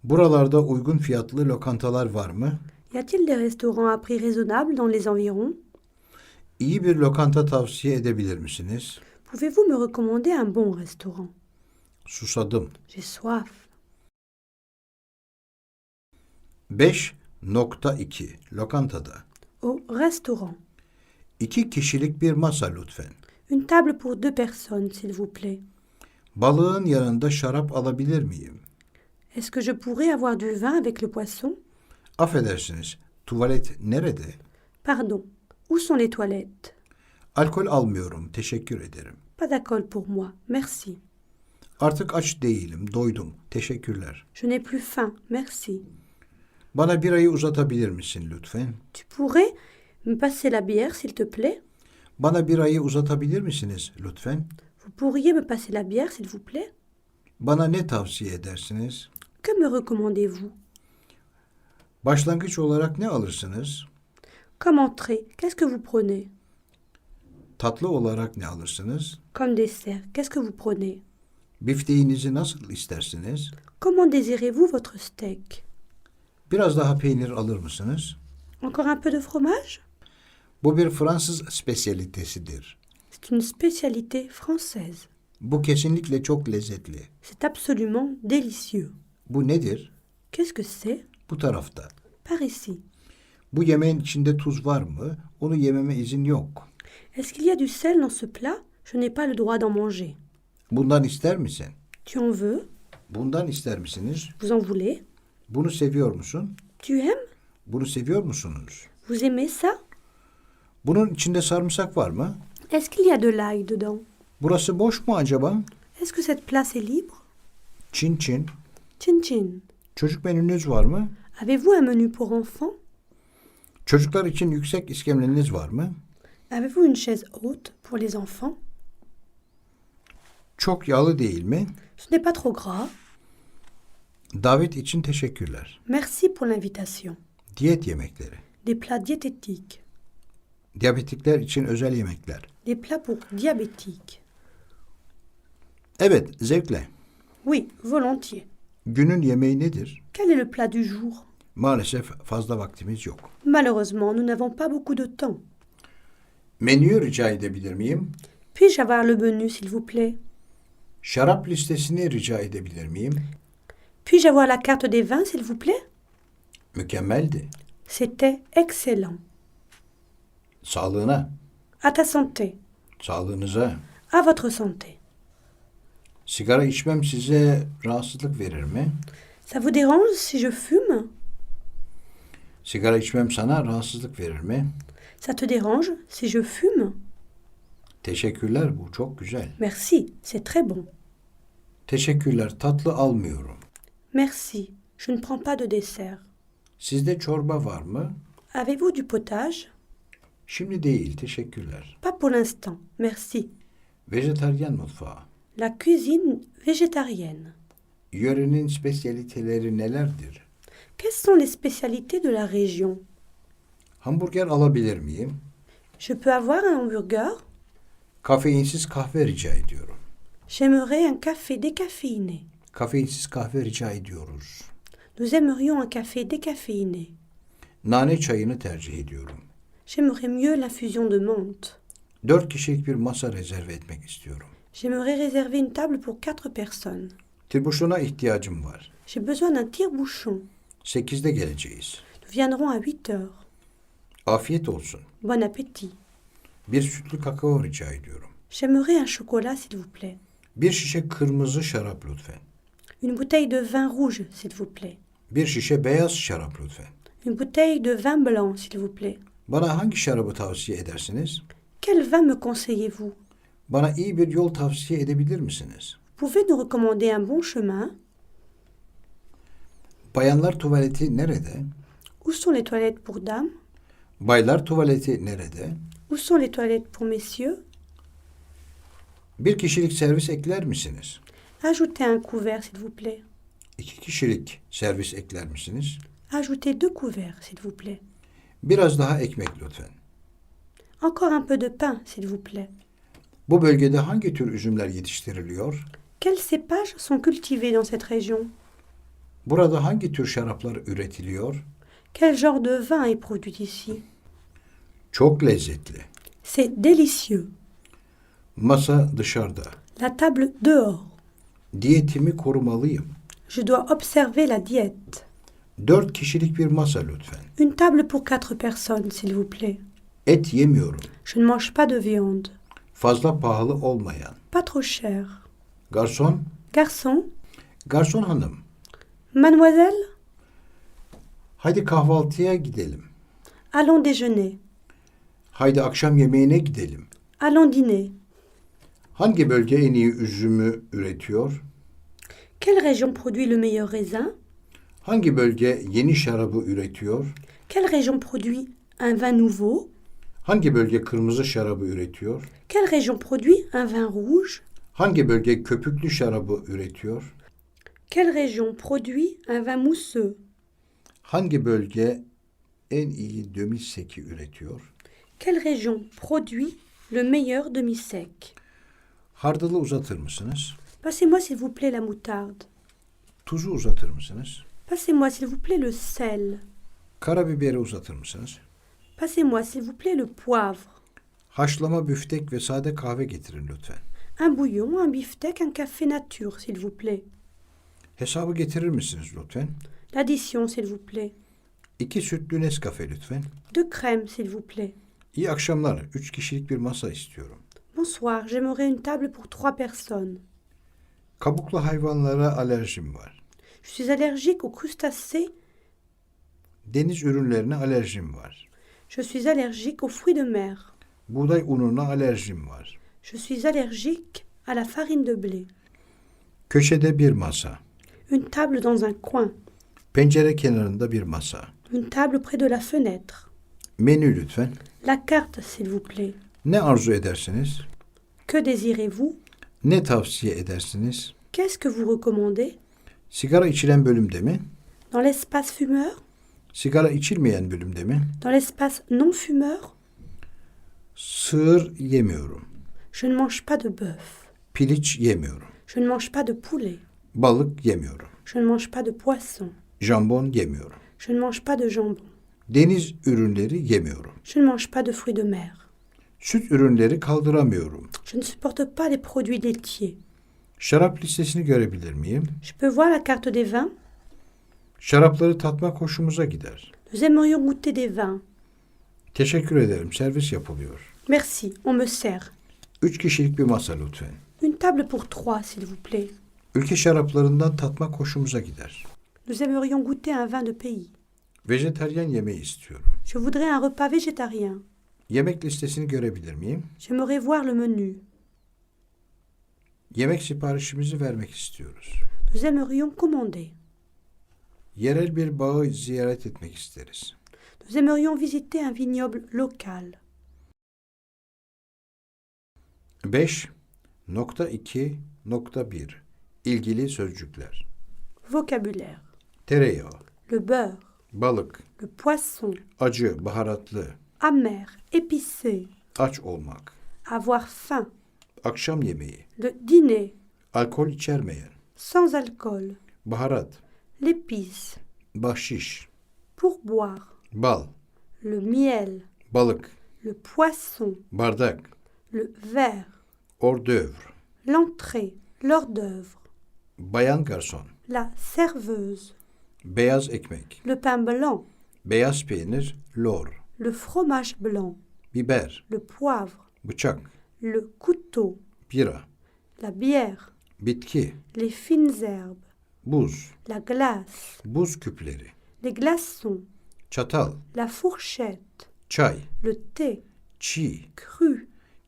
Buralarda uygun fiyatlı lokantalar var mı? Y a-t-il des restaurants à prix raisonnable dans les environs? İyi bir lokanta tavsiye edebilir misiniz? Pouvez-vous me recommander un bon restaurant? Susadım. J'ai soif. 5.2 Lokantada. Au restaurant. 2 kişilik bir masa lütfen. Une table pour 2 personnes, s'il vous plaît. Balığın yanında şarap alabilir miyim? Est-ce que je pourrais avoir du vin avec le poisson? Affedersiniz, tuvalet nerede? Pardon, où sont les toilettes? Alkol almıyorum, teşekkür ederim. Pas d'alcool pour moi, merci. Artık aç değilim, doydum, teşekkürler. Je n'ai plus faim, merci. Bana birayı uzatabilir misin lütfen? Tu pourrais me passer la bière, s'il te plaît? Bana birayı uzatabilir misiniz lütfen? Vous pourriez me passer la bière, s'il vous plaît? Bana ne tavsiye edersiniz? Que me recommandez-vous? Başlangıç olarak ne alırsınız? Comme entrée, qu'est-ce que vous prenez? Tatlı olarak ne alırsınız? Comme dessert, qu'est-ce que vous prenez? Bifteğinizi nasıl istersiniz? Comment désirez-vous votre steak? Biraz daha peynir alır mısınız? Encore un peu de fromage? Bu bir Fransız spesiyalitesidir. C'est une spécialité française. Bu kesinlikle çok lezzetli. C'est absolument délicieux. Bu nedir? Qu'est-ce que c'est? Bu tarafta. Par ici. Bu yemeğin içinde tuz var mı? Onu yememe izin yok. Est-ce qu'il y a du sel dans ce plat? Je n'ai pas le droit d'en manger. Bundan ister misin? Tu en veux? Bundan ister misiniz? Vous en voulez? Bunu seviyor musun? Tu aimes? Bunu seviyor musunuz? Vous aimez ça? Bunun içinde sarımsak var mı? Est-ce qu'il y a de l'ail dedans? Burası boş mu acaba? Est-ce que cette place est libre? Çin Çin. Chin chin. Çocuk menünüz var mı? Avez-vous un menu pour enfants? Çocuklar için yüksek iskemleniz var mı? Avez-vous une chaise haute pour les enfants? Çok yağlı değil mi? Ce n'est pas trop gras. Davet için teşekkürler. Merci pour l'invitation. Diyet yemekleri. Des plats diététiques. Diyabetikler için özel yemekler. Des plats pour diabétiques. Evet, zevkle. Oui, volontiers. Günün yemeği nedir? Quel est le plat du jour? Maalesef fazla vaktimiz yok. Malheureusement, nous n'avons pas beaucoup de temps. Menüyü rica edebilir miyim? Puis-je avoir le menu, s'il vous plaît? Şarap listesini rica edebilir miyim? Puis-je avoir la carte des vins, s'il vous plaît? Mükemmeldi. C'était excellent. Sağlığına, À ta santé. sağlığınıza. À votre santé. Sigara içmem size rahatsızlık verir mi? Ça vous dérange si je fume? Sigara içmem sana rahatsızlık verir mi? Ça te dérange si je fume? Teşekkürler, bu çok güzel. Merci, c'est très bon. Teşekkürler, tatlı almıyorum. Merci, je ne prends pas de dessert. Sizde çorba var mı? Avez-vous du potage? Şimdi değil, teşekkürler. Pas pour l'instant, merci. Vejetaryen mutfağı. La cuisine végétarienne. Yörenin spesiyaliteleri nelerdir? Quelles sont les spécialités de la région? Hamburger alabilir miyim? Je peux avoir un hamburger? Kafeinsiz kahve rica ediyorum. J'aimerais un café décaféiné. Kafeinsiz kahve rica ediyoruz. Nous aimerions un café décaféiné. Nane çayını tercih ediyorum. J'aimerais mieux l'infusion de menthe. 4 kişilik bir masa rezerve etmek istiyorum. J'aimerais réserver une table pour 4 personnes. Tirbuşona ihtiyacım var. J'ai besoin d'un tire-bouchon. 8'de geleceğiz. Nous viendrons à 8 heures. Afiyet olsun. Bon appétit. Bir sütlü kakao rica ediyorum. J'aimerais un chocolat, s'il vous plaît. Bir şişe kırmızı şarap lütfen. Une bouteille de vin rouge, s'il vous plaît. Bir şişe beyaz şarap lütfen. Une bouteille de vin blanc, s'il vous plaît. Bana hangi şarabı tavsiye edersiniz? Quel vin me conseillez-vous? Bana iyi bir yol tavsiye edebilir misiniz? Pouvez nous recommander un bon chemin? Bayanlar tuvaleti nerede? Où sont les toilettes pour dames? Baylar tuvaleti nerede? Où sont les toilettes pour messieurs? Bir kişilik servis ekler misiniz? Ajoutez un couvert, s'il vous plaît. 2 kişilik servis ekler misiniz? Ajoutez 2 couverts, s'il vous plaît. Biraz daha ekmek lütfen. Encore un peu de pain, s'il vous plaît. Bu bölgede hangi tür üzümler yetiştiriliyor? Quels cépages sont cultivés dans cette région? Burada hangi tür şaraplar üretiliyor? Quel genre de vin est produit ici? Çok lezzetli. C'est délicieux. Masa dışarıda. La table dehors. Diyetimi korumalıyım. Je dois observer la diète. 4 kişilik bir masa lütfen. Une table pour 4 personnes, s'il vous plaît. Et yemiyorum. Je ne mange pas de viande. Fazla pahalı olmayan. Pas trop cher. Garson, Garçon? garson hanım. Mademoiselle? Haydi kahvaltıya gidelim. Allons déjeuner. Haydi akşam yemeğine gidelim. Allons dîner. Hangi bölge en iyi üzümü üretiyor? Quelle région produit le meilleur raisin? Hangi bölge yeni şarabı üretiyor? Quelle région produit un vin nouveau? Hangi bölge kırmızı şarabı üretiyor? Quelle région produit un vin rouge? Hangi bölge köpüklü şarabı üretiyor? Quelle région produit un vin mousseux? Hangi bölge en iyi demi-seki üretiyor? Quelle région produit le meilleur demi-sec? Hardalı uzatır mısınız? Passez-moi s'il vous plaît la moutarde. Tuzu uzatır mısınız? Passez-moi s'il vous plaît le sel. Karabiberi uzatır mısınız? Passez-moi s'il vous plaît le poivre. Haşlama büftek ve sade kahve getirin lütfen. Un bouillon, un beefsteak, un café nature, s'il vous plaît. Hesabı getirir misiniz lütfen? L'addition, s'il vous plaît. 2 sütlü Nescafe lütfen. 2 crèmes, s'il vous plaît. İyi akşamlar. 3 kişilik bir masa istiyorum. Bonsoir, j'aimerais une table pour 3 personnes. Kabuklu hayvanlara alerjim var. Je suis allergique aux crustacés. Deniz ürünlerine alerjim var. Je suis allergique aux fruits de mer. Buğday ununa alerjim var. Je suis allergique à la farine de blé. Köşede bir masa. Une table dans un coin. Pencere kenarında bir masa. Une table près de la fenêtre. Menü lütfen. La carte, s'il vous plaît. Ne arzu edersiniz? Que désirez-vous? Ne tavsiye edersiniz? Qu'est-ce que vous recommandez? Sigara içilen bölümde mi? Dans l'espace fumeur? Sigara içilmeyen bölümde mi? Dans l'espace non fumeur? Sığır yemiyorum. Je ne mange pas de bœuf. Piliç yemiyorum. Je ne mange pas de poulet. Balık yemiyorum. Je ne mange pas de poisson. Jambon yemiyorum. Je ne mange pas de jambon. Deniz ürünleri yemiyorum. Je ne mange pas de fruits de mer. Süt ürünleri kaldıramıyorum. Je ne supporte pas les produits laitiers. Şarap listesini görebilir miyim? Je peux voir la carte des vins? Şarapları tatmak hoşumuza gider. Nous aimerions goûter des vins. Teşekkür ederim. Servis yapılıyor. Merci, on me sert. 3 kişilik bir masa lütfen. Une table pour 3, s'il vous plaît. Ülke şaraplarından tatmak hoşumuza gider. Nous aimerions goûter un vin de pays. Vejetaryen yemeği istiyorum. Je voudrais un repas végétarien. Yemek listesini görebilir miyim? J'aimerais voir le menu. Yemek siparişimizi vermek istiyoruz. Nous aimerions commander. Yerel bir bağı ziyaret etmek isteriz. Nous aimerions visiter un vignoble local. 5.2.1 İlgili sözcükler. Vocabulaire. Tereyağı, Le beurre, balık, le poisson, acı, baharatlı, amer, épicé, aç olmak, avoir faim, akşam yemeği, le dîner, alkol içermeyen, sans alcool, baharat, l'épice, bahşiş, pourboire, bal, le miel, balık, le poisson, bardak, le verre, hors d'œuvre, l'entrée, l'hors d'œuvre, bayan garson, la serveuse, beyaz ekmek, le pain blanc, beyaz peynir, lor, le fromage blanc, biber, le poivre, bıçak, le couteau, bira, la bière, bitki, les fines herbes, buz, la glace, buz küpleri, les glaçons, çatal, la fourchette, çay, le thé, çiğ, cru,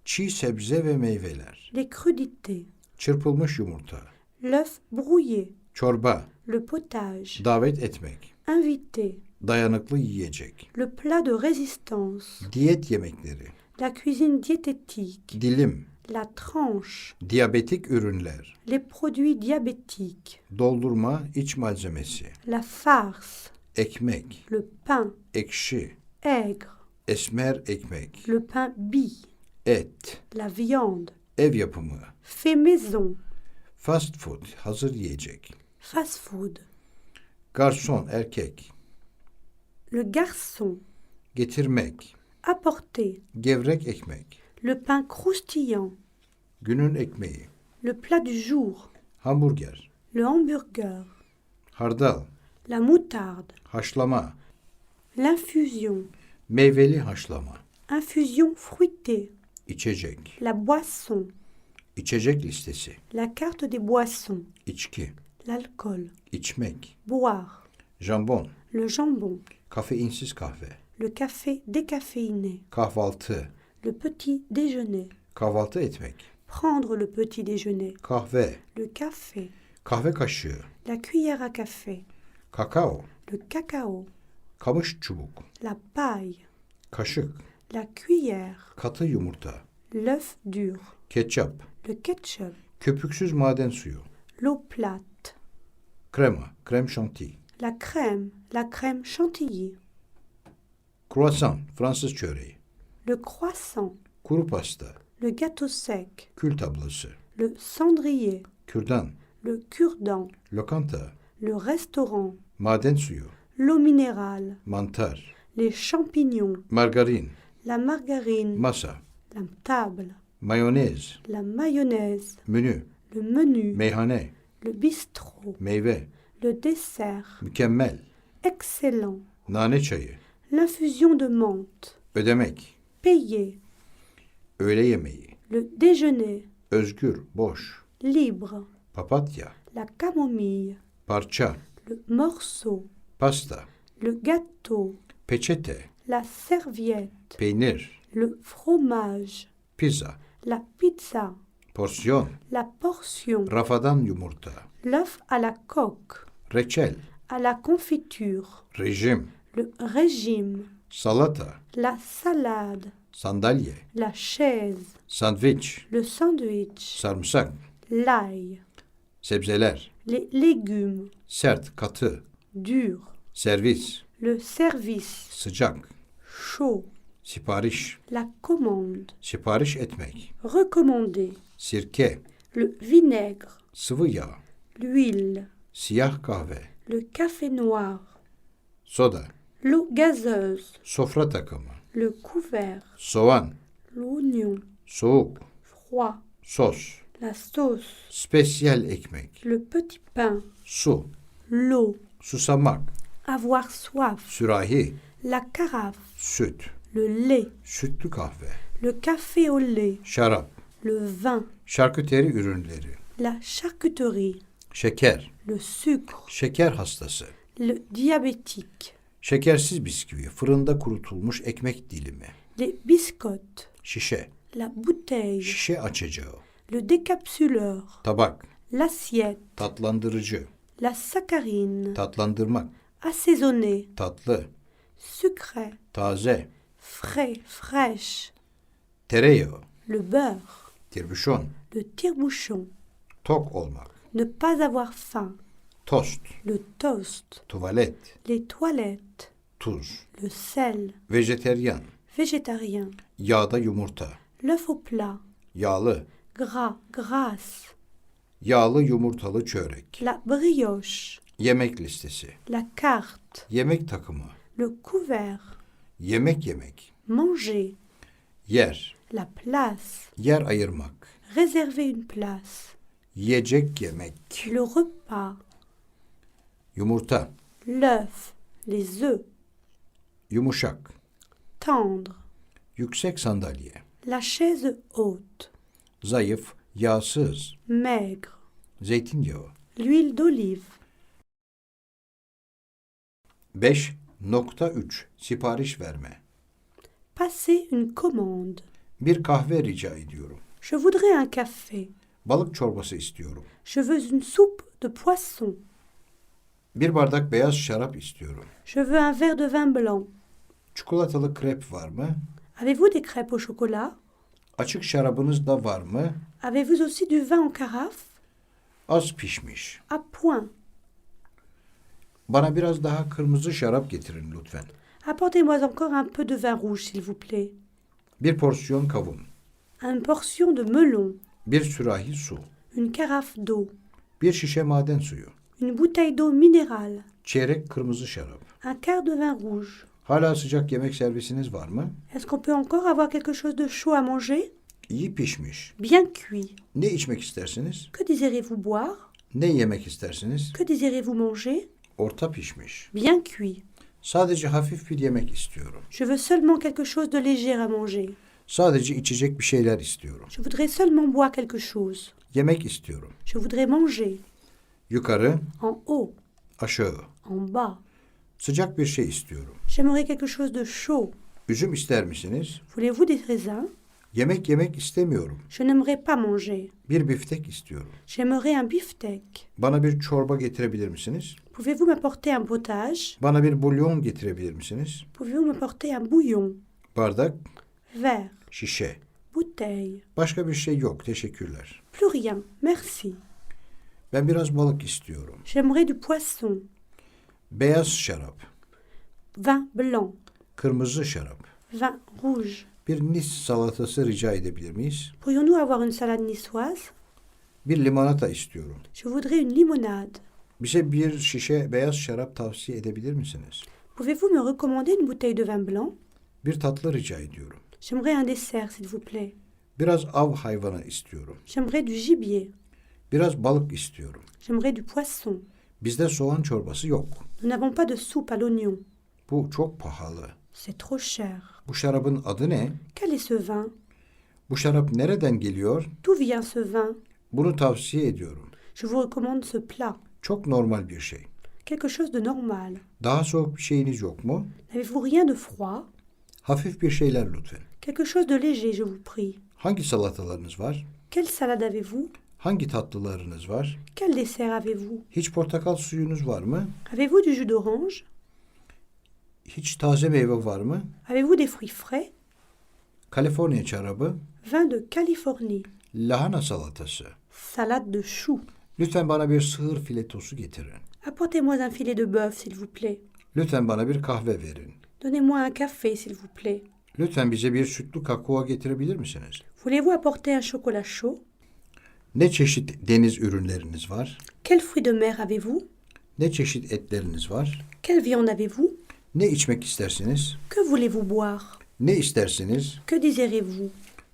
çiğ sebze ve meyveler, les crudités, çırpılmış yumurta, l'œuf brouillé, çorba, le potage, davet etmek, invité, dayanıklı yiyecek, le plat de résistance, diyet yemekleri, la cuisine diététique, dilim, la tranche, diyabetik ürünler, les produits diabétiques, doldurma, iç malzemesi, la farce, ekmek, le pain, ekşi, aigre, esmer ekmek, le pain bis, et, la viande, ev yapımı, fait maison, fast food, hazır yiyecek, fast food, garson, erkek, le garçon, getirmek, apporter, gevrek ekmek, le pain croustillant, günün ekmeği, le plat du jour, hamburger, le hamburger, hardal, la moutarde, haşlama, l'infusion, meyveli haşlama, infusion fruitée, içecek, la boisson, içecek listesi, la carte des boissons, içki, l'alcool, içmek, boire, jambon, le jambon, kafeinsiz kahve, le café décaféiné, kahvaltı, le petit déjeuner, kahvaltı etmek, prendre le petit déjeuner, kahve, le café, kahve kaşığı, la cuillère à café, kakao, le cacao, kamış çubuk, la paille, kaşık, la cuillère, katı yumurta, l'œuf dur, ketçap, le ketchup, köpüksüz maden suyu, l'eau plate, krema, krem şanti, la crème chantilly, croissant, Fransız çöreği, le croissant, kuru pasta, le gâteau sec, kül tablası, le cendrier, kürdan, le cure-dent, lokanta, le restaurant, maden suyu, l'eau minérale, mantar, les champignons, margarin, la margarine, masa, la table, mayonez, la mayonnaise, menü, le menu, meyhane, le bistrot, meyve, le dessert, mükemmel, excellent, nane çayı, l'infusion de menthe, ödemek, payer, öğle yemeği, le déjeuner, özgür, boş, libre, papatya, la camomille, parça, le morceau, pasta, le gâteau, peçete, la serviette, peynir, le fromage, pizza, la pizza, porsiyon, la portion, rafadan yumurta, l'œuf à la coque, reçel, à la confiture, rejim, le régime, salata, la salade, sandalye, la chaise, sandviç, le sandwich, sarımsak, l'ail, sebzeler, les légumes, sert, katı, dur, servis, le service, sıcak, chaud, sipariş, la commande, sipariş etmek, recommander, sirke, le vinaigre, sıvı yağ, l'huile, siyah kahve, le café noir, soda, l'eau gazeuse, sofra takımı, le couvert, soğan, l'oignon, soğuk, froid, sos, la sauce, spesiyel ekmek, le petit pain, su, l'eau, susamak, avoir soif, sürahi, la carafe, süt, le lait, sütlü kahve, le café au lait, şarap, le vin, şarküteri ürünleri, la charcuterie, şeker, le sucre, şeker hastası, le diabétique, şekersiz bisküvi, fırında kurutulmuş ekmek dilimi, les biscottes, şişe, la bouteille, şişe açacağı, le décapsuleur, tabak, l'assiette, tatlandırıcı, la saccharine, tatlandırmak, assaisonné, tatlı, sucré, taze, frais, fraîche, tereyağı, le beurre, tirbüşon, le tire-bouchon, tok olmak, ne pas avoir faim, tost, le toast, tuvalet, les toilettes, tuz, le sel, vejeteryan, végétarien, yağda yumurta, l'œuf au plat, yağlı, gras, grasse, yağlı yumurtalı çörek, la brioche, yemek listesi, la carte, yemek takımı, le couvert, yemek, manger, yer, la place, yer ayırmak, réserver une place, yiyecek yemek, le repas, yumurta, l'œuf, les œufs, yumuşak, tendre, yüksek sandalye, la chaise haute, zayıf, yağsız, maigre, zeytinyağı. l'huile d'olive. 5.3 Sipariş verme. Passer une commande. Bir kahve rica ediyorum. Je voudrais un café. Balık çorbası istiyorum. Je veux une soupe de poisson. Bir bardak beyaz şarap istiyorum. Je veux un verre de vin blanc. Çikolatalı krep var mı? Avez-vous des crêpes au chocolat? Açık şarabınız da var mı? Avez-vous aussi du vin en carafe? Az pişmiş. À point. Bana biraz daha kırmızı şarap getirin lütfen. Apportez-moi encore un peu de vin rouge, s'il vous plaît. Bir porsiyon kavun. Une portion de melon. Bir sürahi su. Une carafe d'eau. Bir şişe maden suyu. Une bouteille d'eau minérale. Çeyrek kırmızı şarap. Un quart de vin rouge. Hala sıcak yemek servisiniz var mı? Est-ce qu'on peut encore avoir quelque chose de chaud à manger? İyi pişmiş. Bien cuit. Ne içmek istersiniz? Que désirez-vous boire? Ne yemek istersiniz? Que désirez-vous manger? Orta pişmiş. Bien cuit. Sadece hafif bir yemek istiyorum. Je veux seulement quelque chose de léger à manger. Sadece içecek bir şeyler istiyorum. Je voudrais seulement boire quelque chose. Yemek istiyorum. Je voudrais manger. Yukarı, En haut, aşağı. en bas. Sıcak bir şey istiyorum. J'aimerais quelque chose de chaud. Üzüm ister misiniz? Voulez-vous des raisins? Yemek istemiyorum. Je n'aimerais pas manger. Bir biftek istiyorum. J'aimerais un beefsteak. Bana bir çorba getirebilir misiniz? Pouvez-vous m'apporter un potage? Bana bir bulyon getirebilir misiniz? Pouvez-vous m'apporter un bouillon? Bardak, Verre, şişe. bouteille. Başka bir şey yok. Teşekkürler. Plus rien, merci. Ben biraz balık istiyorum. J'aimerais du poisson. Beyaz şarap, Vin blanc. kırmızı şarap. Vin rouge. Bir Nice salatası rica edebilir miyiz? Pourrions-nous avoir une salade niçoise? Bir limonata istiyorum. Je voudrais une limonade. Bize bir şişe beyaz şarap tavsiye edebilir misiniz? Pouvez-vous me recommander une bouteille de vin blanc? Bir tatlı rica ediyorum. J'aimerais un dessert, s'il vous plaît. Biraz av hayvanı istiyorum. J'aimerais du gibier. Biraz balık istiyorum. J'aimerais du poisson. Bizde soğan çorbası yok. Nous n'avons pas de soupe à l'oignon. Bu çok pahalı. C'est trop cher. Bu şarabın adı ne? Quel est ce vin? Bu şarap nereden geliyor? D'où vient ce vin? Bunu tavsiye ediyorum. Je vous recommande ce plat. Çok normal bir şey. Quelque chose de normal. Daha soğuk bir şeyiniz yok mu? N'avez-vous rien de froid? Hafif bir şeyler lütfen. Quelque chose de léger, je vous prie. Hangi salatalarınız var? Quelle salade avez-vous? Hangi tatlılarınız var? Quel dessert avez-vous? Hiç portakal suyunuz var mı? Avez-vous du jus d'orange? Hiç taze meyve var mı? Avez-vous des fruits frais? Kaliforniya şarabı, Vin de Californie. lahana salatası. Salade de choux. Lütfen bana bir sığır filetosu getirin. Apportez-moi un filet de bœuf, s'il vous plaît. Lütfen bana bir kahve verin. Donnez-moi un café, s'il vous plaît. Lütfen bize bir sütlü kakao getirebilir misiniz? Voulez-vous apporter un chocolat chaud? Ne çeşit deniz ürünleriniz var? Quels fruits de mer avez-vous? Ne çeşit etleriniz var? Quelle viande avez-vous? Ne içmek istersiniz? Que voulez-vous boire? Ne istersiniz? Que désirez-vous?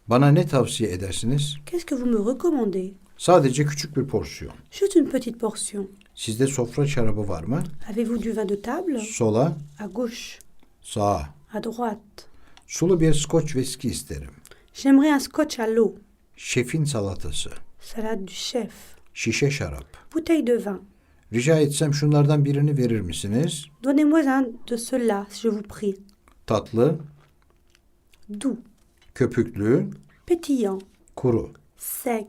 Bana ne tavsiye edersiniz? Qu'est-ce que vous me recommandez? Sadece küçük bir porsiyon. Juste une petite portion. Sizde sofra şarabı var mı? Avez-vous du vin de table? Sola, À gauche, sağa. à droite. Sulu bir Scotch whisky isterim. J'aimerais un scotch à l'eau. Şefin salatası. Salade du chef. Şişe şarap. Bouteille de vin. Rica etsem şunlardan birini verir misiniz? Donnez-moi un de ceux-là, je vous prie. Tatlı, Doux, köpüklü, pétillant, kuru. sec.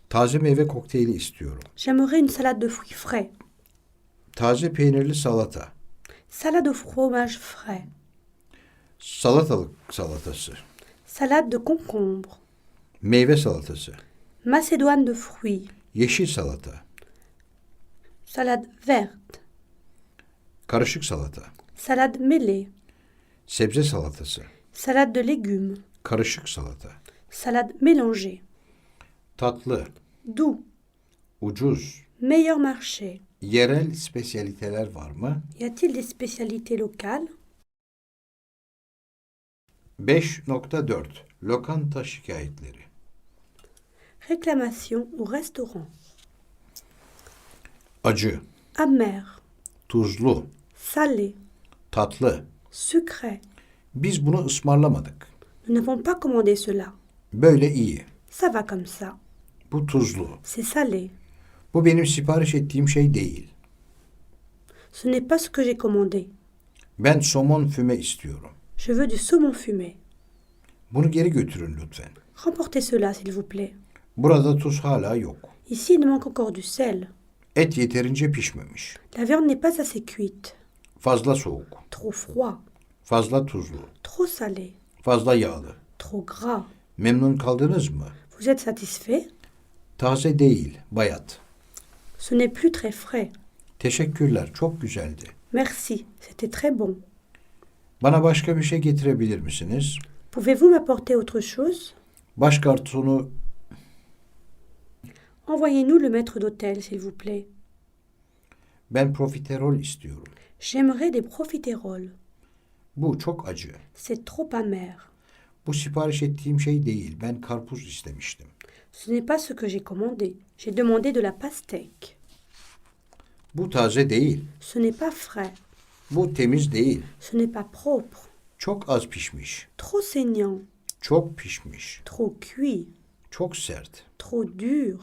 Taze meyve kokteyli istiyorum. J'aimerais une salade de fruits frais. Taze peynirli salata. Salade au fromage frais. Salatalık salatası. Salade de concombre. Meyve salatası. Macédoine de fruits. Yeşil salata. Salade verte. Karışık salata. Salade mêlée. Sebze salatası. Salade de légumes. Karışık salata. Salade mélangée. Tatlı. Doux. Ucuz. Meilleur marché. Yerel spesiyaliteler var mı? Y a-t-il des spécialités locales? 5.4 Lokanta şikayetleri. Réclamation au restaurant. Acı, Amer. tuzlu, Salé. tatlı. Sucré. Biz bunu ısmarlamadık. Nous n'avons pas commandé cela. Böyle iyi. Ça va comme ça. Bu tuzlu. C'est salé. Bu benim sipariş ettiğim şey değil. Ce n'est pas ce que j'ai commandé. Ben somon füme istiyorum. Je veux du saumon fumé. Bunu geri götürün lütfen. Remportez cela, s'il vous plaît. Burada tuz hala yok. Ici, il manque encore du sel. Et yeterince pişmemiş. La viande n'est pas assez cuite. Fazla soğuk. Trop froid. Fazla tuzlu. Trop salé. Fazla yağlı. Trop gras. Memnun kaldınız mı? Vous êtes satisfait? Taze değil, bayat. Ce n'est plus très frais. Teşekkürler, çok güzeldi. Merci, c'était très bon. Bana başka bir şey getirebilir misiniz? Pouvez-vous m'apporter autre chose? Baş garsonu Envoyez-nous le maître d'hôtel, s'il vous plaît. ben profiterol istiyorum. J'aimerais des profiteroles. Bu çok acı. C'est trop amer. Bu sipariş ettiğim şey değil. Ben karpuz istemiştim. Ce n'est pas ce que j'ai commandé. J'ai demandé de la pastèque. Bu taze değil. Ce n'est pas frais. Bu temiz değil. Ce n'est pas propre. Çok az pişmiş. Trop saignant. Çok pişmiş. Trop cuit. Çok sert. Trop dur.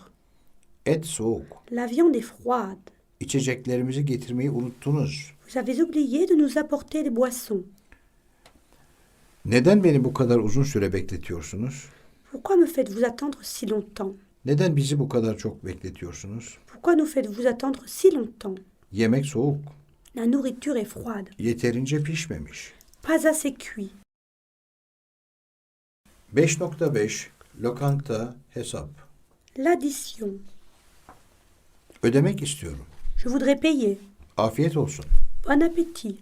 Et soğuk. La viande est froide. İçeceklerimizi getirmeyi unuttunuz. Vous avez oublié de nous apporter des boissons. Neden beni bu kadar uzun süre bekletiyorsunuz? Pourquoi me faites-vous attendre si longtemps? Neden bizi bu kadar çok bekletiyorsunuz? Pourquoi nous faites-vous attendre si longtemps? Yemek soğuk. La nourriture est froide. Yeterince pişmemiş. Pas assez cuit. 5.5 Lokanta hesap. L'addition. Ödemek istiyorum. Je voudrais payer. Afiyet olsun. Bon appétit.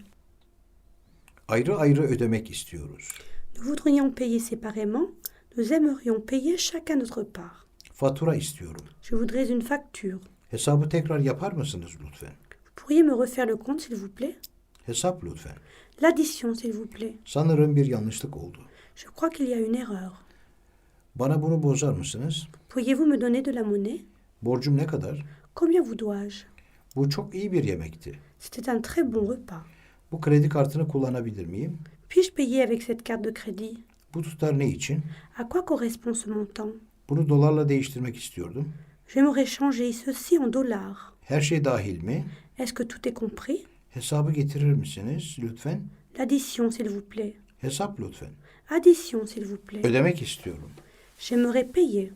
Ayrı ayrı ödemek istiyoruz. Nous voudrions payer séparément. Nous aimerions payer chacun notre part. Fatura istiyorum. Je voudrais une facture. Hesabı tekrar yapar mısınız lütfen? Vous pourriez me refaire le compte, s'il vous plaît? Hesap lütfen. L'addition, s'il vous plaît. Sanırım bir yanlışlık oldu. Je crois qu'il y a une erreur. Bana bunu bozar mısınız? Pourriez-vous me donner de la monnaie? Borcum ne kadar? Combien vous dois-je? Bu çok iyi bir yemekti. C'était un très bon repas. Bu kredi kartını kullanabilir miyim? Puis-je payer avec cette carte de crédit? Bu tutar ne için? À quoi correspond ce montant? Bunu dolarla değiştirmek istiyordum. J'aimerais changer ceci en dollars. Her şey dahil mi? Est-ce que tout est compris? Hesabı getirir misiniz lütfen? L'addition, s'il vous plaît. Hesap lütfen. Addition, s'il vous plaît. Ödemek istiyorum. J'aimerais payer.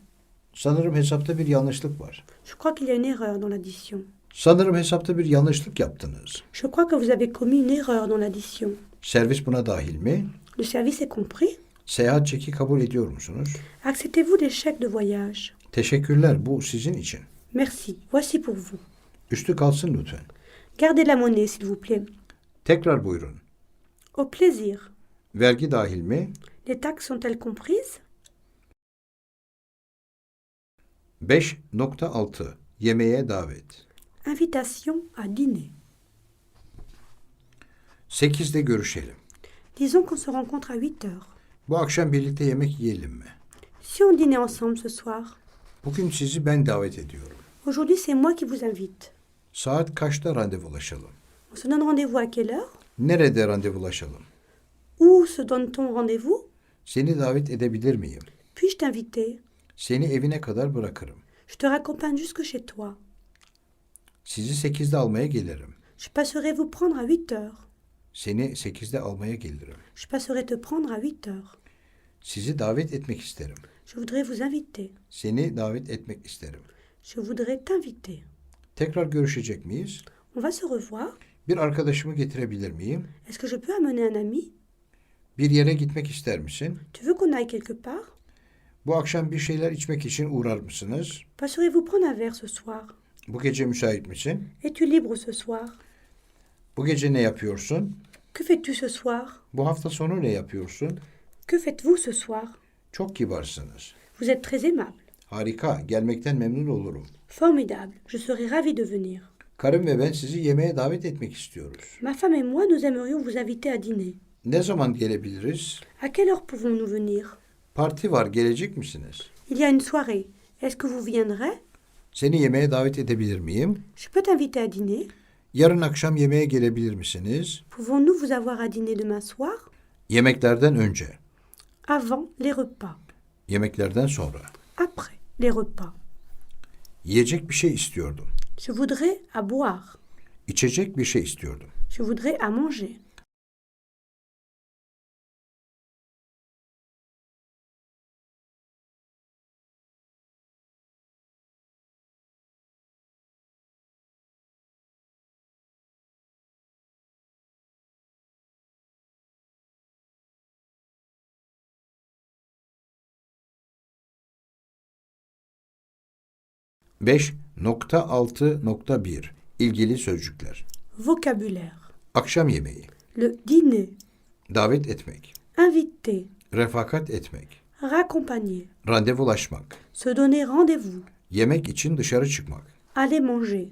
Sanırım hesapta bir yanlışlık var. Je crois qu'il y a une erreur dans l'addition. Sanırım hesapta bir yanlışlık yaptınız. Je crois que vous avez commis une erreur dans l'addition. Servis buna dahil mi? Le service est compris? Seyahat çeki kabul ediyor musunuz? Acceptez-vous des chèques de voyage? Teşekkürler, bu sizin için. Merci, voici pour vous. Üstü kalsın lütfen. Gardez la monnaie, s'il vous plaît. Tekrar buyurun. Au plaisir. Vergi dahil mi? Les taxes sont-elles comprises? 5.6 Yemeğe davet. Invitation à dîner. 8'de görüşelim. Disons qu'on se rencontre à 8 heures. Bu akşam birlikte yemek yiyelim mi? Si on dînait ensemble ce soir? Bugün sizi ben davet ediyorum. Aujourd'hui, c'est moi qui vous invite. Saat kaçta randevulaşalım? On se donne rendez-vous à quelle heure? Nerede randevulaşalım? Où se donne-t-on rendez-vous? Seni davet edebilir miyim? Puis-je t'inviter? Seni evine kadar bırakırım. Je te raccompagne jusque chez toi. Sizi 8'de almaya gelirim. Je passerai vous prendre à 8 heures. Seni 8'de almaya gelirim. Je passerai te prendre à 8 heures. Sizi davet etmek isterim. Je voudrais vous inviter. Seni davet etmek isterim. Je voudrais t'inviter. Tekrar görüşecek miyiz? On va se revoir. Bir arkadaşımı getirebilir miyim? Est-ce que je peux amener un ami? Bir yere gitmek ister misin? Tu veux qu'on aille quelque part? Bu akşam bir şeyler içmek için uğrar mısınız? Passerez-vous prendre un verre ce soir? Bu gece müsait misin? Es-tu libre ce soir? Bu gece ne yapıyorsun? Que fais-tu ce soir? Bu hafta sonu ne yapıyorsun? Que faites-vous ce soir? Çok kibarsınız. Vous êtes très aimable. Harika, gelmekten memnun olurum. Formidable. Je serais ravie de venir. Karım ve ben sizi yemeğe davet etmek istiyoruz. Ma femme et moi, nous aimerions vous inviter à dîner. Ne zaman gelebiliriz? À quelle heure pouvons-nous venir? Parti var, gelecek misiniz? Il y a une soirée. Est-ce que vous viendrez? Seni yemeğe davet edebilir miyim? Je peux t'inviter à dîner? Yarın akşam yemeğe gelebilir misiniz? Pouvons-nous vous avoir à dîner demain soir? Yemeklerden önce, Avant les repas. yemeklerden sonra. Après les repas. Yiyecek bir şey istiyordum. Je voudrais à boire. İçecek bir şey istiyordum. Je voudrais à manger. Beş 5.6.1 İlgili sözcükler. Vocabulaire. Akşam yemeği, Le dîner. davet etmek, Inviter. refakat etmek, Raccompagner. randevulaşmak, Se donner rendez-vous. yemek için dışarı çıkmak, Aller manger.